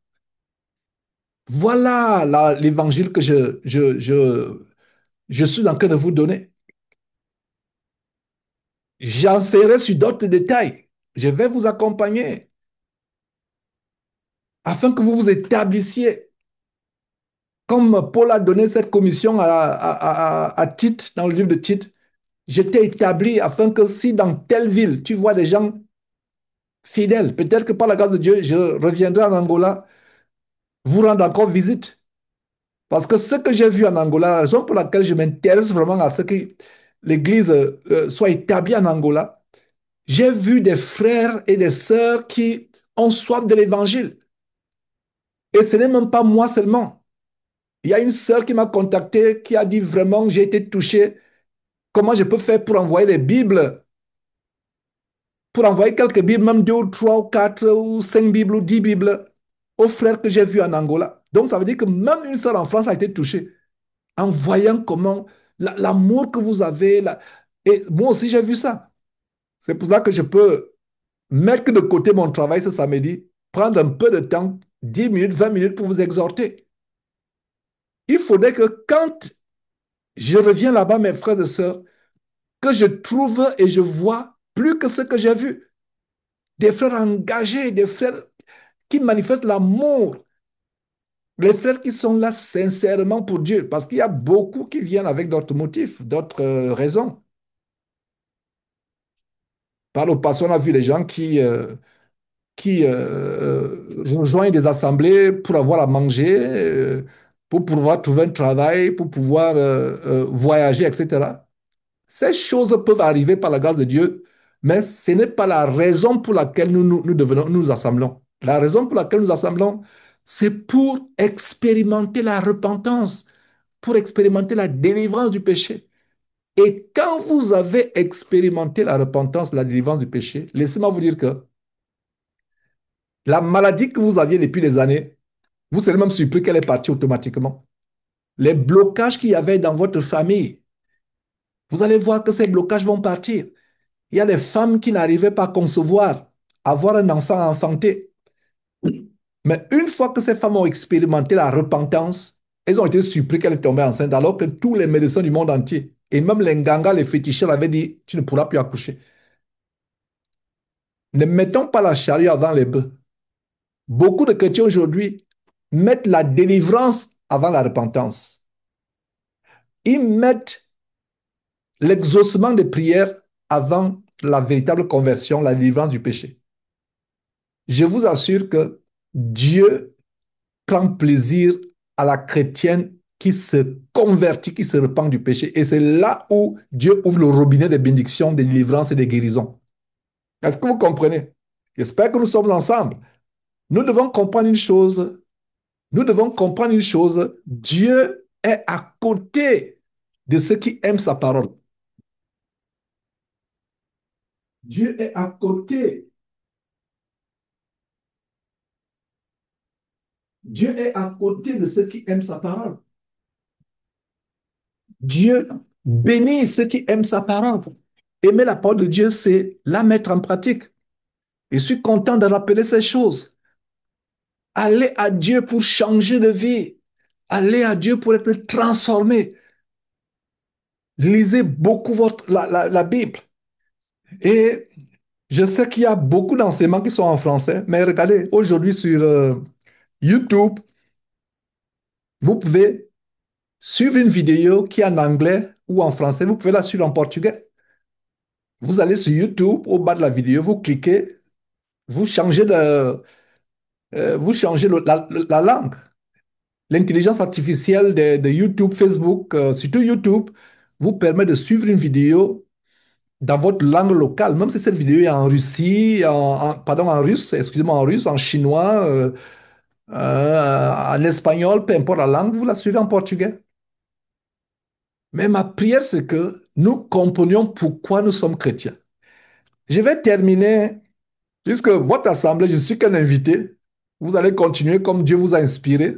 voilà l'évangile que je suis en train de vous donner. J'enseignerai sur d'autres détails. Je vais vous accompagner. afin que vous vous établissiez. Comme Paul a donné cette commission à Tite, dans le livre de Tite, je t'ai établi afin que si dans telle ville, tu vois des gens fidèles, peut-être que par la grâce de Dieu, je reviendrai en Angola, vous rendre encore visite. Parce que ce que j'ai vu en Angola, la raison pour laquelle je m'intéresse vraiment à ce que l'Église soit établie en Angola, j'ai vu des frères et des sœurs qui ont soif de l'Évangile. Et ce n'est même pas moi seulement. Il y a une sœur qui m'a contacté, qui a dit vraiment, j'ai été touché. Comment je peux faire pour envoyer les Bibles, pour envoyer quelques Bibles, même deux ou trois ou quatre ou cinq Bibles ou 10 Bibles aux frères que j'ai vus en Angola. Donc ça veut dire que même une sœur en France a été touchée en voyant comment l'amour que vous avez. Et moi aussi j'ai vu ça. C'est pour ça que je peux mettre de côté mon travail ce samedi, prendre un peu de temps, 10 minutes, 20 minutes pour vous exhorter. Il faudrait que quand je reviens là-bas, mes frères et sœurs, que je trouve et je vois plus que ce que j'ai vu. Des frères engagés, des frères qui manifestent l'amour, les frères qui sont là sincèrement pour Dieu, parce qu'il y a beaucoup qui viennent avec d'autres motifs, d'autres raisons. Par le passé, on a vu les gens qui rejoignent des assemblées pour avoir à manger, pour pouvoir trouver un travail, pour pouvoir voyager, etc. Ces choses peuvent arriver par la grâce de Dieu, mais ce n'est pas la raison pour laquelle nous nous assemblons. La raison pour laquelle nous assemblons, c'est pour expérimenter la repentance, pour expérimenter la délivrance du péché. Et quand vous avez expérimenté la repentance, la délivrance du péché, laissez-moi vous dire que la maladie que vous aviez depuis des années, vous serez même surpris qu'elle est partie automatiquement. Les blocages qu'il y avait dans votre famille, vous allez voir que ces blocages vont partir. Il y a des femmes qui n'arrivaient pas à concevoir, avoir un enfant enfanté. Mais une fois que ces femmes ont expérimenté la repentance, elles ont été surpris qu'elle est tombée enceinte, alors que tous les médecins du monde entier, et même les ngangas, les fétichistes avaient dit, tu ne pourras plus accoucher. Ne mettons pas la charrue avant les bœufs. Beaucoup de chrétiens aujourd'hui mettent la délivrance avant la repentance. Ils mettent l'exaucement des prières avant la véritable conversion, la délivrance du péché. Je vous assure que Dieu prend plaisir à la chrétienne qui se convertit, qui se repent du péché. Et c'est là où Dieu ouvre le robinet des bénédictions, des délivrances et des guérisons. Est-ce que vous comprenez? J'espère que nous sommes ensemble. Nous devons comprendre une chose. Nous devons comprendre une chose. Dieu est à côté de ceux qui aiment sa parole. Dieu est à côté. Dieu est à côté de ceux qui aiment sa parole. Dieu bénit ceux qui aiment sa parole. Aimer la parole de Dieu, c'est la mettre en pratique. Je suis content de rappeler ces choses. Aller à Dieu pour changer de vie. Aller à Dieu pour être transformé. Lisez beaucoup la Bible. Et je sais qu'il y a beaucoup d'enseignements qui sont en français, mais regardez, aujourd'hui sur YouTube, vous pouvez suivre une vidéo qui est en anglais ou en français. Vous pouvez la suivre en portugais. Vous allez sur YouTube, au bas de la vidéo, vous cliquez, vous changez la langue. L'intelligence artificielle de YouTube, Facebook, surtout YouTube, vous permet de suivre une vidéo dans votre langue locale, même si cette vidéo est en Russie, pardon, en russe, excusez-moi, en russe, en chinois, en espagnol, peu importe la langue, vous la suivez en portugais. Mais ma prière, c'est que nous comprenions pourquoi nous sommes chrétiens. Je vais terminer, puisque votre assemblée, je suis qu'un invité. Vous allez continuer comme Dieu vous a inspiré.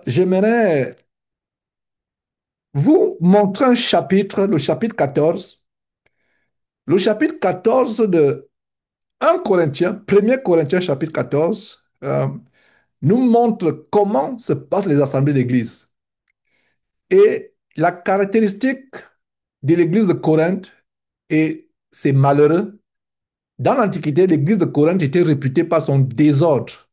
J'aimerais vous montrer un chapitre, le chapitre 14. Le chapitre 14 de 1 Corinthiens, 1er Corinthiens chapitre 14, nous montre comment se passent les assemblées d'église. Et la caractéristique de l'église de Corinthe, et c'est malheureux, dans l'Antiquité, l'église de Corinthe était réputée par son désordre.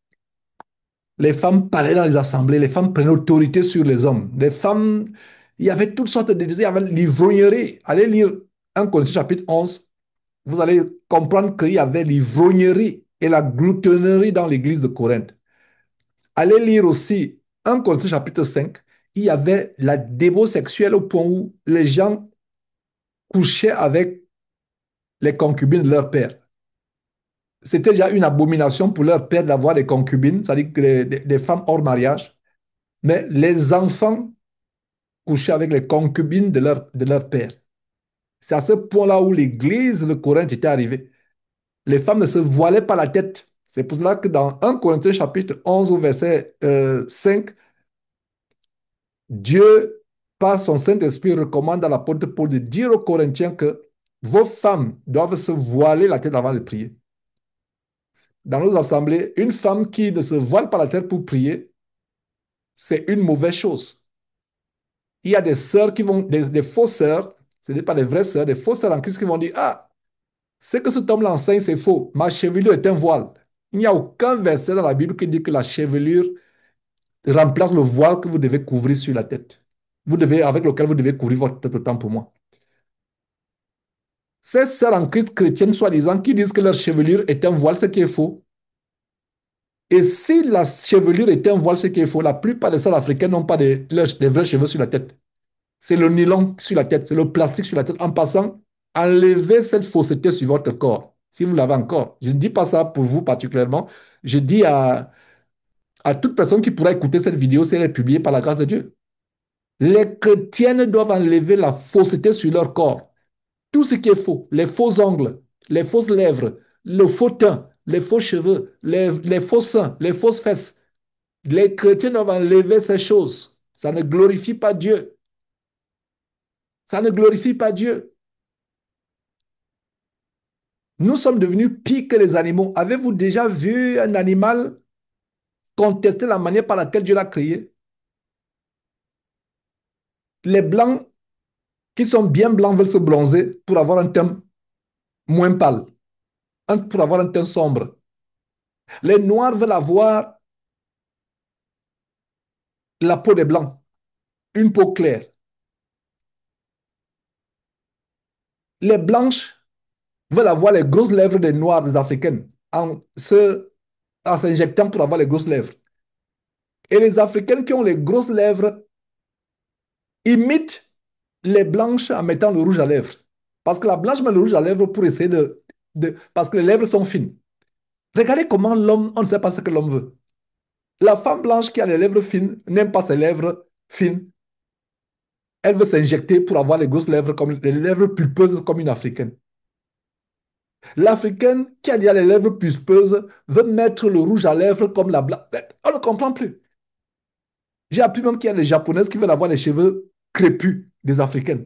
Les femmes parlaient dans les assemblées, les femmes prenaient autorité sur les hommes. Les femmes, il y avait toutes sortes de... Il y avait l'ivrognerie. Allez lire 1 Corinthiens chapitre 11, vous allez comprendre qu'il y avait l'ivrognerie et la gloutonnerie dans l'église de Corinthe. Allez lire aussi 1 Corinthiens chapitre 5, il y avait la débauche sexuelle au point où les gens couchaient avec les concubines de leur père. C'était déjà une abomination pour leur père d'avoir des concubines, c'est-à-dire que des femmes hors mariage. Mais les enfants couchaient avec les concubines de leur père. C'est à ce point-là où l'église de Corinthe était arrivée. Les femmes ne se voilaient pas la tête. C'est pour cela que dans 1 Corinthiens chapitre 11 au verset 5, Dieu, par son Saint-Esprit, recommande à l'apôtre Paul de dire aux Corinthiens que vos femmes doivent se voiler la tête avant de prier. Dans nos assemblées, une femme qui ne se voile pas la tête pour prier, c'est une mauvaise chose. Il y a des sœurs qui vont, des fausses sœurs, ce n'est pas des vraies sœurs, des fausses sœurs en Christ qui vont dire, ah, ce que cet homme l'enseigne, c'est faux. Ma chevelure est un voile. Il n'y a aucun verset dans la Bible qui dit que la chevelure remplace le voile que vous devez couvrir sur la tête. Avec lequel vous devez couvrir votre tête autant pour moi. Ces sœurs en Christ chrétiennes, soi-disant, qui disent que leur chevelure est un voile, ce qui est faux. Et si la chevelure est un voile, ce qui est faux, la plupart des sœurs africaines n'ont pas des vrais cheveux sur la tête. C'est le nylon sur la tête, c'est le plastique sur la tête. En passant, enlevez cette fausseté sur votre corps, si vous l'avez encore. Je ne dis pas ça pour vous particulièrement. Je dis à toute personne qui pourra écouter cette vidéo si elle est publiée par la grâce de Dieu. Les chrétiennes doivent enlever la fausseté sur leur corps. Tout ce qui est faux, les faux ongles, les fausses lèvres, le faux teint, les faux cheveux, les faux seins, les fausses fesses. Les chrétiens doivent enlever ces choses. Ça ne glorifie pas Dieu. Ça ne glorifie pas Dieu. Nous sommes devenus pires que les animaux. Avez-vous déjà vu un animal contester la manière par laquelle Dieu l'a créé? Les blancs qui sont bien blancs veulent se bronzer pour avoir un teint moins pâle, pour avoir un teint sombre. Les noirs veulent avoir la peau des blancs, une peau claire. Les blanches veulent avoir les grosses lèvres des noirs, des africaines, en s'injectant pour avoir les grosses lèvres. Et les africaines qui ont les grosses lèvres imitent les blanches en mettant le rouge à lèvres. Parce que la blanche met le rouge à lèvres pour essayer parce que les lèvres sont fines. Regardez comment l'homme, on ne sait pas ce que l'homme veut. La femme blanche qui a les lèvres fines n'aime pas ses lèvres fines. Elle veut s'injecter pour avoir les grosses lèvres, comme les lèvres pulpeuses comme une africaine. L'africaine qui a déjà les lèvres pulpeuses veut mettre le rouge à lèvres comme la blanche. On ne comprend plus. J'ai appris même qu'il y a des japonaises qui veulent avoir les cheveux crépus des africaines.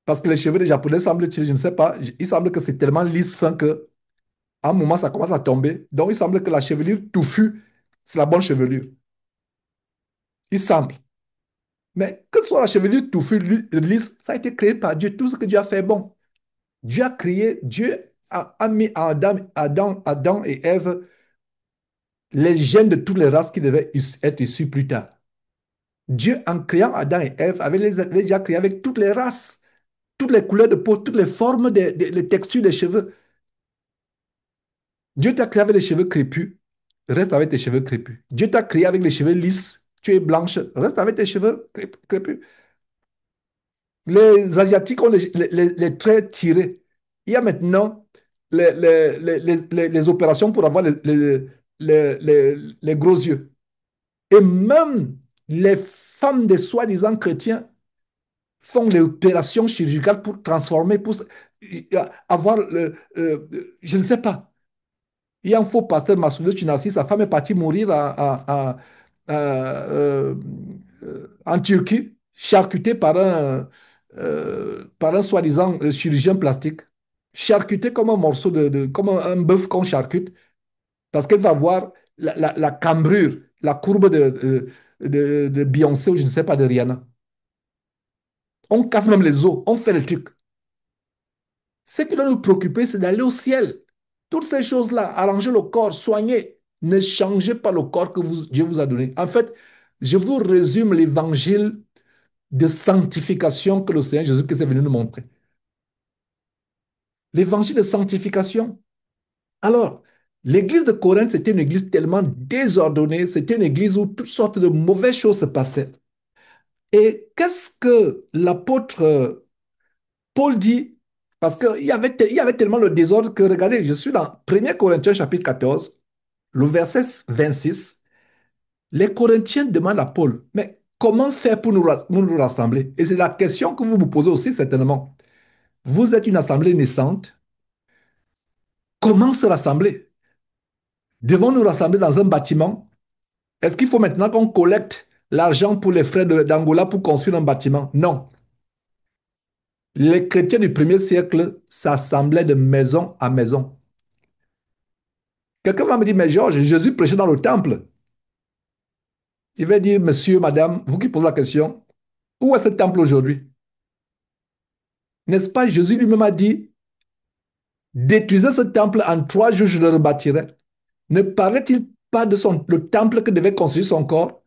Parce que les cheveux des japonais semblent, je ne sais pas, il semble que c'est tellement lisse, fin que à un moment, ça commence à tomber. Donc, il semble que la chevelure touffue, c'est la bonne chevelure. Il semble. Mais que ce soit la chevelure touffue, lisse, ça a été créé par Dieu. Tout ce que Dieu a fait est bon. Dieu a créé, Dieu a mis à Adam et Ève les gènes de toutes les races qui devaient être issues plus tard. Dieu, en créant Adam et Ève, avait déjà créé avec toutes les races, toutes les couleurs de peau, toutes les formes, les textures des cheveux. Dieu t'a créé avec les cheveux crépus, reste avec tes cheveux crépus. Dieu t'a créé avec les cheveux lisses, tu es blanche, reste avec tes cheveux crépus. Les Asiatiques ont les traits tirés. Il y a maintenant les opérations pour avoir les gros yeux. Et même les femmes des soi-disant chrétiens font les opérations chirurgicales pour transformer, pour avoir, je ne sais pas. Il y a un faux pasteur Massoulou Tunassi, sa femme est partie mourir euh, en Turquie, charcutée par un soi-disant chirurgien plastique. Charcutée comme un morceau comme un bœuf qu'on charcute, parce qu'elle va voir la cambrure, la courbe de Beyoncé ou je ne sais pas, de Rihanna. On casse même les os, on fait le truc. Ce qui doit nous préoccuper, c'est d'aller au ciel. Toutes ces choses-là, arranger le corps, soigner, Ne changez pas le corps que Dieu vous a donné. En fait, je vous résume l'évangile de sanctification que le Seigneur Jésus-Christ est venu nous montrer. L'évangile de sanctification. Alors, l'église de Corinthe, c'était une église tellement désordonnée, c'était une église où toutes sortes de mauvaises choses se passaient. Et qu'est-ce que l'apôtre Paul dit? Parce il y avait tellement de désordre que, regardez, je suis dans 1 Corinthiens chapitre 14, le verset 26. Les Corinthiens demandent à Paul, mais comment faire pour nous rassembler? Et c'est la question que vous vous posez aussi certainement. Vous êtes une assemblée naissante. Comment se rassembler? Devons nous rassembler dans un bâtiment? Est-ce qu'il faut maintenant qu'on collecte l'argent pour les frères d'Angola pour construire un bâtiment? Non. Les chrétiens du premier siècle s'assemblaient de maison à maison. Quelqu'un va me dire, mais Georges, Jésus prêchait dans le temple. Je vais dire, monsieur, madame, vous qui posez la question, où est ce temple aujourd'hui? N'est-ce pas, Jésus lui-même a dit, détruisez ce temple, en 3 jours, je le rebâtirai. Ne parlait-il pas de le temple que devait construire son corps?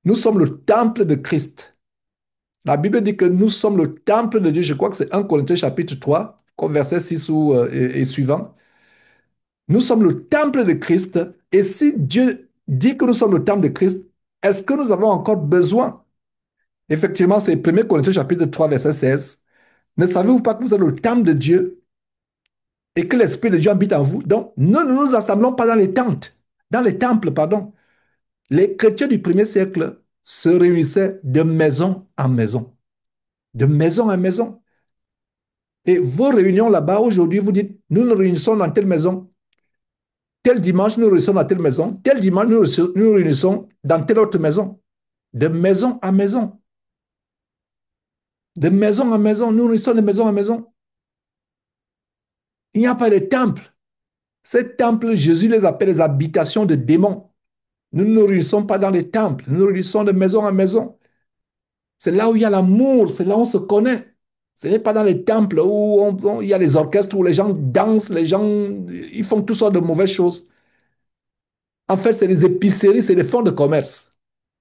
Nous sommes le temple de Christ. La Bible dit que nous sommes le temple de Dieu. Je crois que c'est 1 Corinthiens chapitre 3, verset 6 et suivant. Nous sommes le temple de Christ. Et si Dieu dit que nous sommes le temple de Christ, est-ce que nous avons encore besoin? Effectivement, c'est 1 Corinthiens chapitre 3, verset 16. Ne savez-vous pas que vous êtes le temple de Dieu et que l'Esprit de Dieu habite en vous? Donc, nous ne nous assemblons pas dans les tentes, dans les temples, pardon. Les chrétiens du premier siècle se réunissaient de maison en maison, de maison en maison. Et vos réunions là-bas, aujourd'hui, vous dites, nous nous réunissons dans telle maison, tel dimanche, nous nous réunissons dans telle maison, tel dimanche, nous nous réunissons dans telle autre maison, de maison à maison, de maison à maison, nous nous réunissons de maison à maison. Il n'y a pas de temple. Ces temples, Jésus les appelle les habitations de démons. Nous ne nous réunissons pas dans les temples, nous nous réunissons de maison à maison. C'est là où il y a l'amour, c'est là où on se connaît. Ce n'est pas dans les temples où il y a les orchestres, où les gens dansent, les gens, ils font toutes sortes de mauvaises choses. En fait, c'est les épiceries, c'est des fonds de commerce.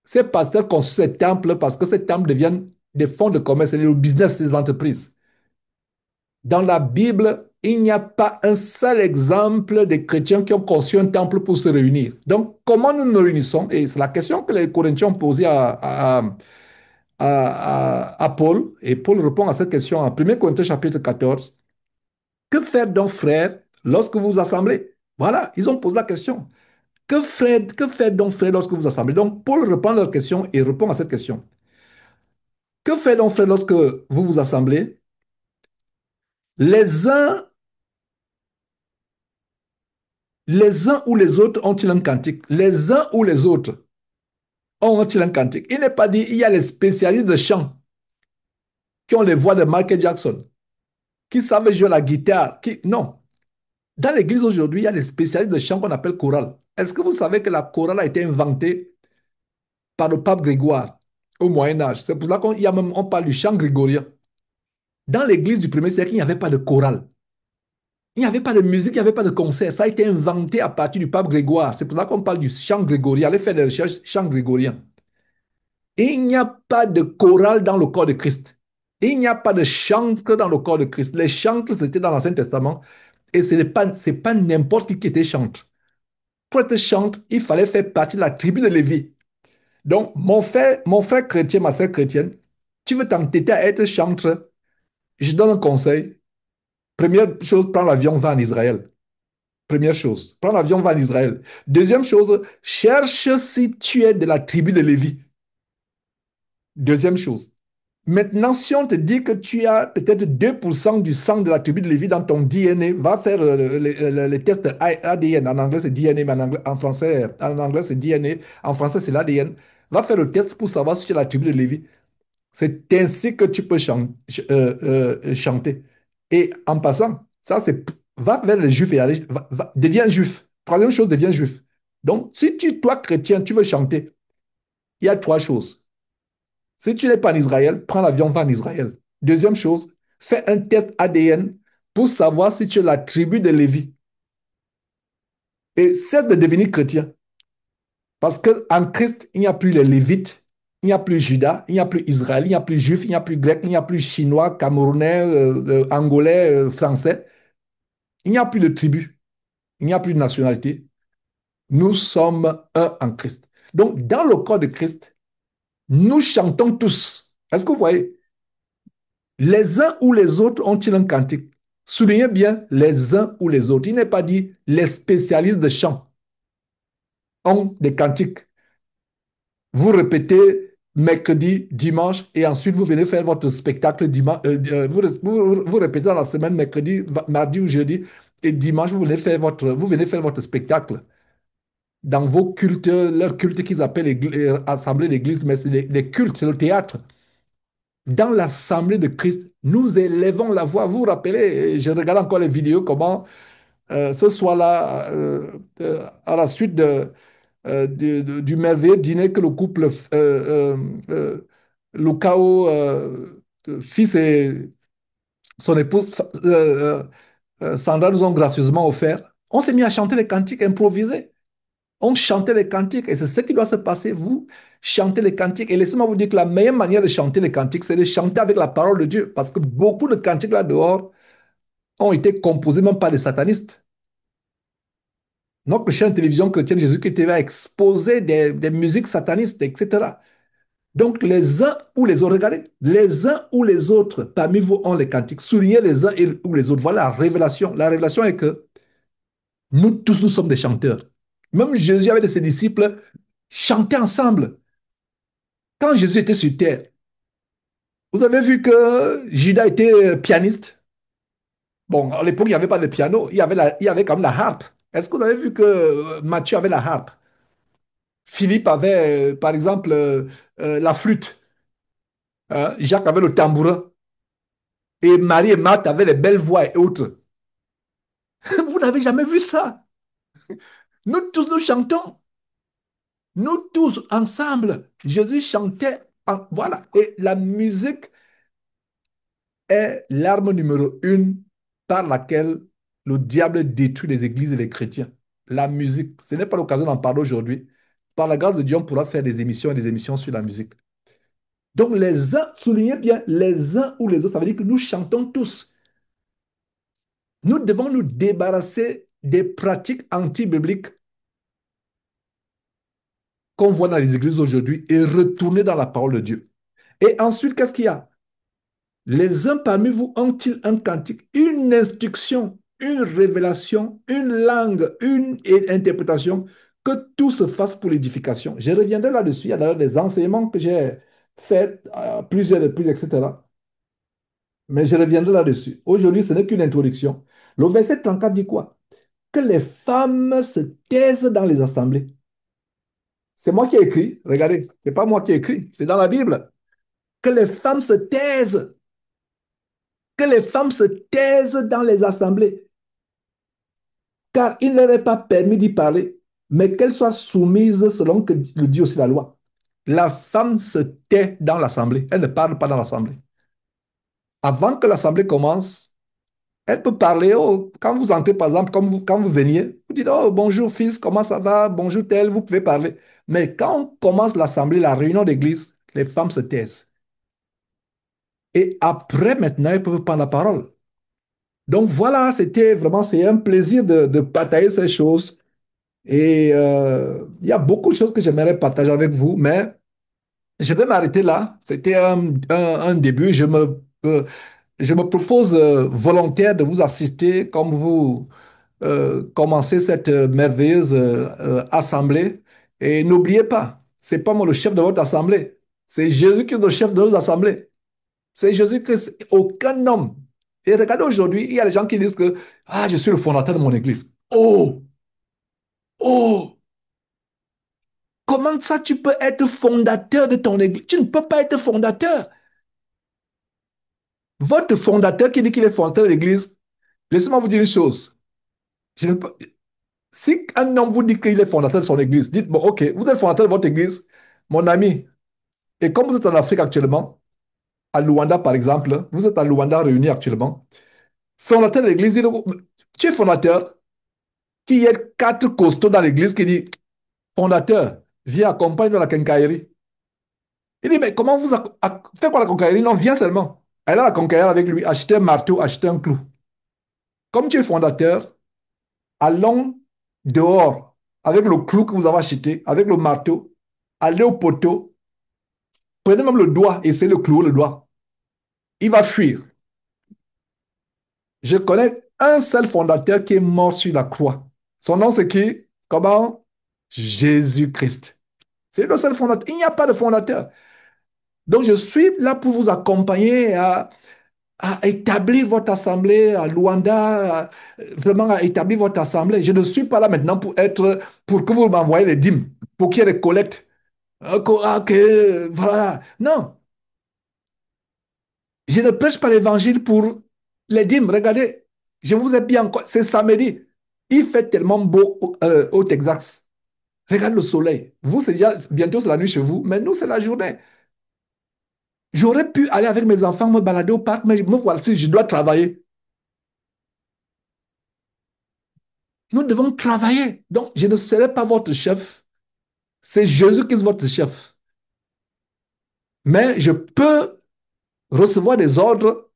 Ces pasteurs construisent ces temples parce que ces temples deviennent des fonds de commerce, c'est le business des entreprises. Dans la Bible, il n'y a pas un seul exemple de chrétiens qui ont construit un temple pour se réunir. Donc, comment nous nous réunissons? Et c'est la question que les Corinthiens ont posée à Paul. Et Paul répond à cette question en 1 Corinthiens chapitre 14. Que faire donc, frères, lorsque vous vous assemblez? Voilà, ils ont posé la question. Que faire donc, frères, lorsque vous vous assemblez? Donc, Paul reprend leur question et répond à cette question. Que faire donc, frères, lorsque vous vous assemblez? Les uns Les uns ou les autres ont-ils un cantique? Les uns ou les autres ont-ils un cantique? Il n'est pas dit, il y a les spécialistes de chant qui ont les voix de Michael Jackson, qui savent jouer la guitare. Non. Dans l'église aujourd'hui, il y a les spécialistes de chant qu'on appelle chorale. Est-ce que vous savez que la chorale a été inventée par le pape Grégoire au Moyen Âge? C'est pour ça on parle du chant grégorien. Dans l'église du premier siècle, il n'y avait pas de chorale. Il n'y avait pas de musique, il n'y avait pas de concert. Ça a été inventé à partir du pape Grégoire. C'est pour ça qu'on parle du chant grégorien. Allez faire des recherches, chant grégorien. Il n'y a pas de chorale dans le corps de Christ. Il n'y a pas de chantre dans le corps de Christ. Les chantres, c'était dans l'Ancien Testament. Et ce n'est pas n'importe qui était chantre. Pour être chantre, il fallait faire partie de la tribu de Lévi. Donc, mon frère chrétien, ma sœur chrétienne, tu veux t'entêter à être chantre, je donne un conseil. Première chose, prends l'avion, va en Israël. Première chose, prends l'avion, va en Israël. Deuxième chose, cherche si tu es de la tribu de Lévi. Deuxième chose. Maintenant, si on te dit que tu as peut-être 2% du sang de la tribu de Lévi dans ton DNA, va faire les tests ADN. En anglais, c'est DNA, mais en anglais, c'est DNA. En français, c'est l'ADN. Va faire le test pour savoir si tu es de la tribu de Lévi. C'est ainsi que tu peux chanter. Et en passant, ça, c'est va vers les juifs et allez, deviens juif. Troisième chose, deviens juif. Donc, si toi, chrétien, tu veux chanter, il y a 3 choses. Si tu n'es pas en Israël, prends l'avion, va en Israël. Deuxième chose, fais un test ADN pour savoir si tu es la tribu de Lévi. et cesse de devenir chrétien. Parce qu'en Christ, il n'y a plus les Lévites, il n'y a plus Judas, il n'y a plus Israël, il n'y a plus Juif, il n'y a plus Grec, il n'y a plus Chinois, Camerounais, Angolais, Français. Il n'y a plus de tribus, il n'y a plus de nationalité. Nous sommes un en Christ. Donc, dans le corps de Christ, nous chantons tous. Est-ce que vous voyez? Les uns ou les autres ont-ils un cantique? Soulignez bien les uns ou les autres. Il n'est pas dit les spécialistes de chant ont des cantiques. Vous répétez mercredi, dimanche, et ensuite vous venez faire votre spectacle dimanche. Vous répétez dans la semaine, mercredi, mardi ou jeudi, et dimanche, vous venez faire votre spectacle dans vos cultes, leur culte qu'ils appellent assemblée d'église, mais c'est les cultes, c'est le théâtre. Dans l'assemblée de Christ, nous élevons la voix. Vous vous rappelez, je regarde encore les vidéos, comment ce soir-là, à la suite du merveilleux dîner que le couple Lucao, fils et son épouse Sandra nous ont gracieusement offert, on s'est mis à chanter les cantiques improvisés. On chantait les cantiques et c'est ce qui doit se passer. Vous chantez les cantiques. Et laissez-moi vous dire que la meilleure manière de chanter les cantiques, c'est de chanter avec la parole de Dieu. Parce que beaucoup de cantiques là dehors ont été composés même par des satanistes. Notre chaîne de télévision chrétienne Jésus-Christ TV a exposé des musiques satanistes, etc. Donc, les uns ou les autres, regardez, les uns ou les autres parmi vous ont les cantiques. Soulignez les uns ou les autres. Voilà la révélation. La révélation est que nous tous, nous sommes des chanteurs. Même Jésus avec ses disciples chantaient ensemble. Quand Jésus était sur terre, vous avez vu que Judas était pianiste. Bon, à l'époque, il n'y avait pas de piano, il y avait quand même la harpe. Est-ce que vous avez vu que Matthieu avait la harpe? Philippe avait, par exemple, la flûte. Hein? Jacques avait le tambourin. Et Marie et Marthe avaient les belles voix et autres. Vous n'avez jamais vu ça. Nous tous, nous chantons. Nous tous ensemble. Jésus chantait. Voilà. Et la musique est l'arme numéro une par laquelle le diable détruit les églises et les chrétiens. La musique, ce n'est pas l'occasion d'en parler aujourd'hui. Par la grâce de Dieu, on pourra faire des émissions et des émissions sur la musique. Donc les uns, soulignez bien, les uns ou les autres, ça veut dire que nous chantons tous. Nous devons nous débarrasser des pratiques anti-bibliques qu'on voit dans les églises aujourd'hui et retourner dans la parole de Dieu. Et ensuite, qu'est-ce qu'il y a? Les uns parmi vous ont-ils un cantique, une instruction, une révélation, une langue, une interprétation, que tout se fasse pour l'édification. Je reviendrai là-dessus. Il y a d'ailleurs des enseignements que j'ai faits à plusieurs reprises, etc. Mais je reviendrai là-dessus. Aujourd'hui, ce n'est qu'une introduction. Le verset 34 dit quoi? Que les femmes se taisent dans les assemblées. C'est moi qui ai écrit. Regardez, c'est pas moi qui ai écrit, c'est dans la Bible. Que les femmes se taisent. Que les femmes se taisent dans les assemblées. Car il ne leur est pas permis d'y parler, mais qu'elles soient soumises selon que le dit aussi la loi. La femme se tait dans l'assemblée. Elle ne parle pas dans l'assemblée. Avant que l'assemblée commence, elle peut parler. Oh, quand vous entrez, par exemple, quand vous veniez, vous dites, oh, bonjour fils, comment ça va? Bonjour tel, vous pouvez parler. Mais quand on commence l'assemblée, la réunion d'église, les femmes se taisent. Et après, maintenant, elles peuvent prendre la parole. Donc voilà, c'est un plaisir de partager ces choses. Et il y a beaucoup de choses que j'aimerais partager avec vous, mais je vais m'arrêter là. C'était un début. Je me propose volontaire de vous assister comme vous commencez cette merveilleuse assemblée. Et n'oubliez pas, c'est pas moi le chef de votre assemblée. C'est Jésus qui est le chef de nos assemblées. C'est Jésus-Christ, aucun homme. Et regardez aujourd'hui, il y a des gens qui disent que ah, je suis le fondateur de mon église. Oh, oh, comment ça tu peux être fondateur de ton église? Tu ne peux pas être fondateur. Votre fondateur qui dit qu'il est fondateur de l'église, laissez-moi vous dire une chose. Je ne peux- Si un homme vous dit qu'il est fondateur de son église, dites, bon, ok, vous êtes fondateur de votre église, mon ami, et comme vous êtes en Afrique actuellement, à Luanda par exemple, vous êtes à Luanda réunis actuellement, fondateur de l'église, tu es fondateur, qu'il y ait quatre costauds dans l'église qui disent, fondateur, viens, accompagne-nous à la quincaillerie. Il dit, mais comment vous faites quoi la quincaillerie? Non, viens seulement. Elle a la quincaillerie avec lui, acheter un marteau, acheter un clou. Comme tu es fondateur, allons dehors avec le clou que vous avez acheté, avec le marteau, allez au poteau, prenez même le doigt, essayez de clouer le doigt. Il va fuir. Je connais un seul fondateur qui est mort sur la croix. Son nom, c'est qui? Comment? Jésus-Christ. C'est le seul fondateur. Il n'y a pas de fondateur. Donc, je suis là pour vous accompagner à établir votre assemblée à Luanda, vraiment à établir votre assemblée. Je ne suis pas là maintenant pour que vous m'envoyez les dîmes, pour qu'il y ait des collectes. Voilà. Non, je ne prêche pas l'évangile pour les dîmes. Regardez, je vous ai bien, c'est samedi. Il fait tellement beau au Texas. Regarde le soleil. Vous, c'est déjà, bientôt c'est la nuit chez vous, mais nous, c'est la journée. J'aurais pu aller avec mes enfants me balader au parc, mais me voici, je dois travailler. Nous devons travailler. Donc, je ne serai pas votre chef. C'est Jésus qui est votre chef. Mais je peux recevoir des ordres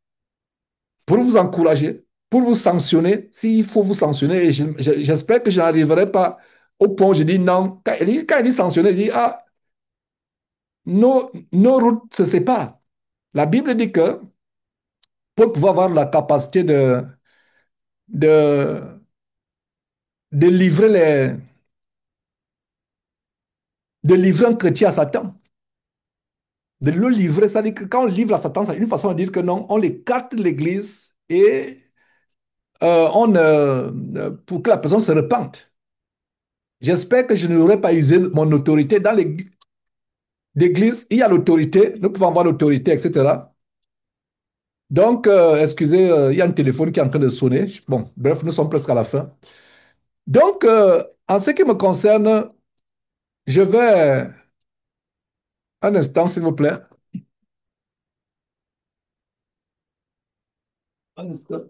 pour vous encourager, pour vous sanctionner, s'il faut vous sanctionner. Et j'espère que je n'arriverai pas au point où je dis non. Quand il dit sanctionner, il dit, ah, nos routes se séparent. La Bible dit que pour pouvoir avoir la capacité de, de livrer de livrer un chrétien à Satan, de le livrer, ça dit que quand on livre à Satan, c'est une façon de dire que non, on l'écarte de l'Église et pour que la personne se repente. J'espère que je n'aurai pas usé mon autorité dans l'Église. Il y a l'autorité, nous pouvons avoir l'autorité, etc. Donc, excusez, il y a un téléphone qui est en train de sonner. Bon, bref, nous sommes presque à la fin. Donc, en ce qui me concerne, je vais, un instant, s'il vous plaît. Un instant.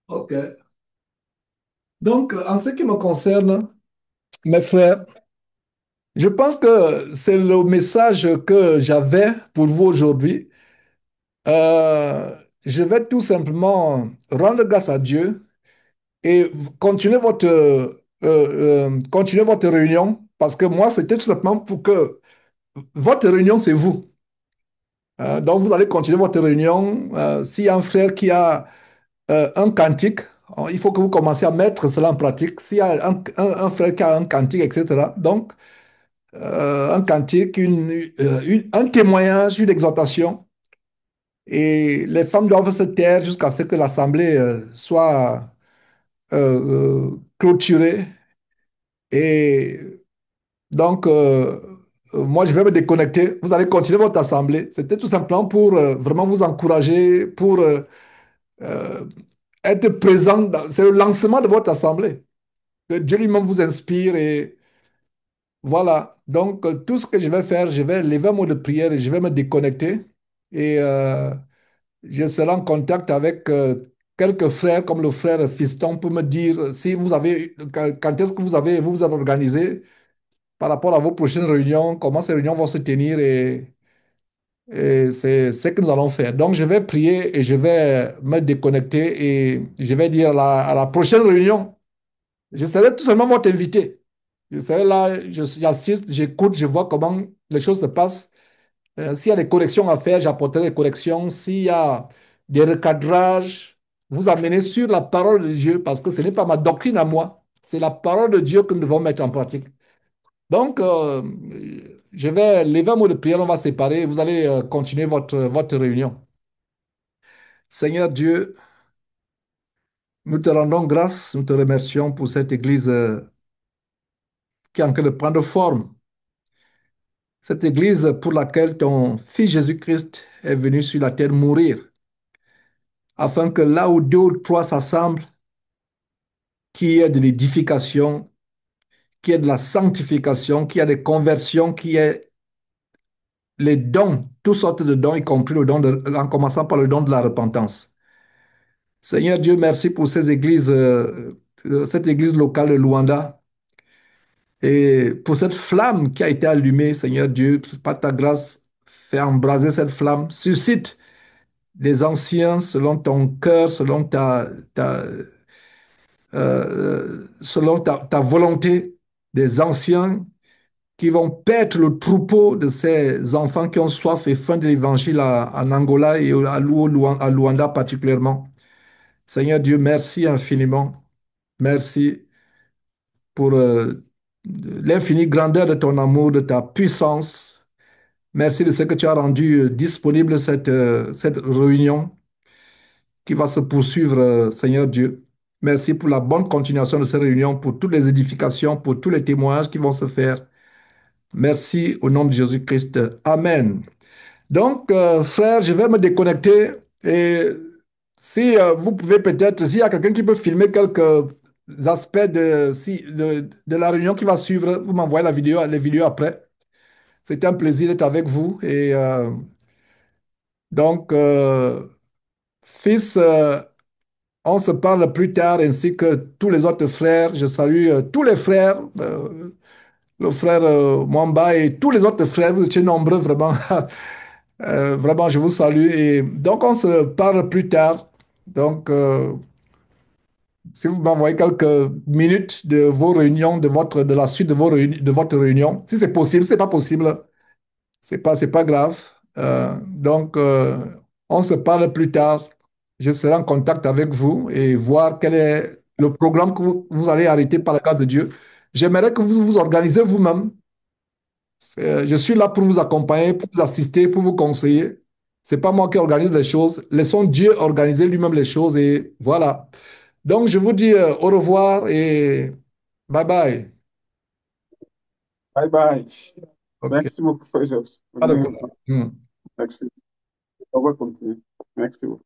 OK. Donc, en ce qui me concerne, mes frères, je pense que c'est le message que j'avais pour vous aujourd'hui. Euh, je vais tout simplement rendre grâce à Dieu et continuez votre réunion parce que moi, c'était tout simplement pour que votre réunion, c'est vous. Donc, vous allez continuer votre réunion. S'il y a un frère qui a un cantique, il faut que vous commenciez à mettre cela en pratique. S'il y a un frère qui a un cantique, etc. Donc, un cantique, un témoignage, une exhortation. Et les femmes doivent se taire jusqu'à ce que l'assemblée soit clôturée. Et donc, moi, je vais me déconnecter. Vous allez continuer votre assemblée. C'était tout simplement pour vraiment vous encourager, pour euh, être présent. C'est le lancement de votre assemblée. Que Dieu lui-même vous inspire et voilà. Donc, tout ce que je vais faire, je vais lever un mot de prière et je vais me déconnecter. Et je serai en contact avec quelques frères, comme le frère Fiston, pour me dire si vous avez, quand est-ce que vous vous êtes organisé par rapport à vos prochaines réunions, comment ces réunions vont se tenir et c'est ce que nous allons faire. Donc, je vais prier et je vais me déconnecter et je vais dire à la prochaine réunion, je serai tout simplement votre invité. Je serai là, j'assiste, j'écoute, je vois comment les choses se passent. S'il y a des corrections à faire, j'apporterai les corrections. S'il y a des recadrages, vous amenez sur la parole de Dieu, parce que ce n'est pas ma doctrine à moi, c'est la parole de Dieu que nous devons mettre en pratique. Donc, je vais lever un mot de prière, on va se séparer, vous allez continuer votre réunion. Seigneur Dieu, nous te rendons grâce, nous te remercions pour cette église qui est en train de prendre forme. Cette église pour laquelle ton Fils Jésus-Christ est venu sur la terre mourir, afin que là où deux ou trois s'assemblent, qu'il y ait de l'édification, qu'il y ait de la sanctification, qu'il y ait des conversions, qu'il y ait les dons, toutes sortes de dons, y compris le don en commençant par le don de la repentance. Seigneur Dieu, merci pour ces églises, cette église locale de Luanda et pour cette flamme qui a été allumée, Seigneur Dieu, par ta grâce, fais embraser cette flamme, suscite des anciens selon ton cœur, selon ta volonté, des anciens qui vont paître le troupeau de ces enfants qui ont soif et faim de l'évangile en Angola et à Luanda particulièrement. Seigneur Dieu, merci infiniment. Merci pour l'infinie grandeur de ton amour, de ta puissance. Merci de ce que tu as rendu disponible cette réunion qui va se poursuivre, Seigneur Dieu. Merci pour la bonne continuation de cette réunion, pour toutes les édifications, pour tous les témoignages qui vont se faire. Merci au nom de Jésus-Christ. Amen. Donc, frère, je vais me déconnecter et si vous pouvez peut-être, s'il y a quelqu'un qui peut filmer quelques aspects de la réunion qui va suivre, vous m'envoyez les vidéos après. C'était un plaisir d'être avec vous. Et donc, fils, on se parle plus tard ainsi que tous les autres frères. Je salue tous les frères, le frère Mwamba et tous les autres frères. Vous étiez nombreux vraiment. Vraiment, je vous salue. Et donc, on se parle plus tard. Donc, si vous m'envoyez quelques minutes de vos réunions, de la suite de de votre réunion, si c'est possible, c'est pas possible, c'est pas grave. Donc, on se parle plus tard. Je serai en contact avec vous et voir quel est le programme que vous allez arrêter par la grâce de Dieu. J'aimerais que vous vous organisez vous-même. Je suis là pour vous accompagner, pour vous assister, pour vous conseiller. C'est pas moi qui organise les choses. Laissons Dieu organiser lui-même les choses et voilà. Donc, je vous dis au revoir et bye bye. Bye bye. OK. Merci beaucoup, frère Georges. Pas de problème. Hmm. Merci. On va continuer. Merci beaucoup.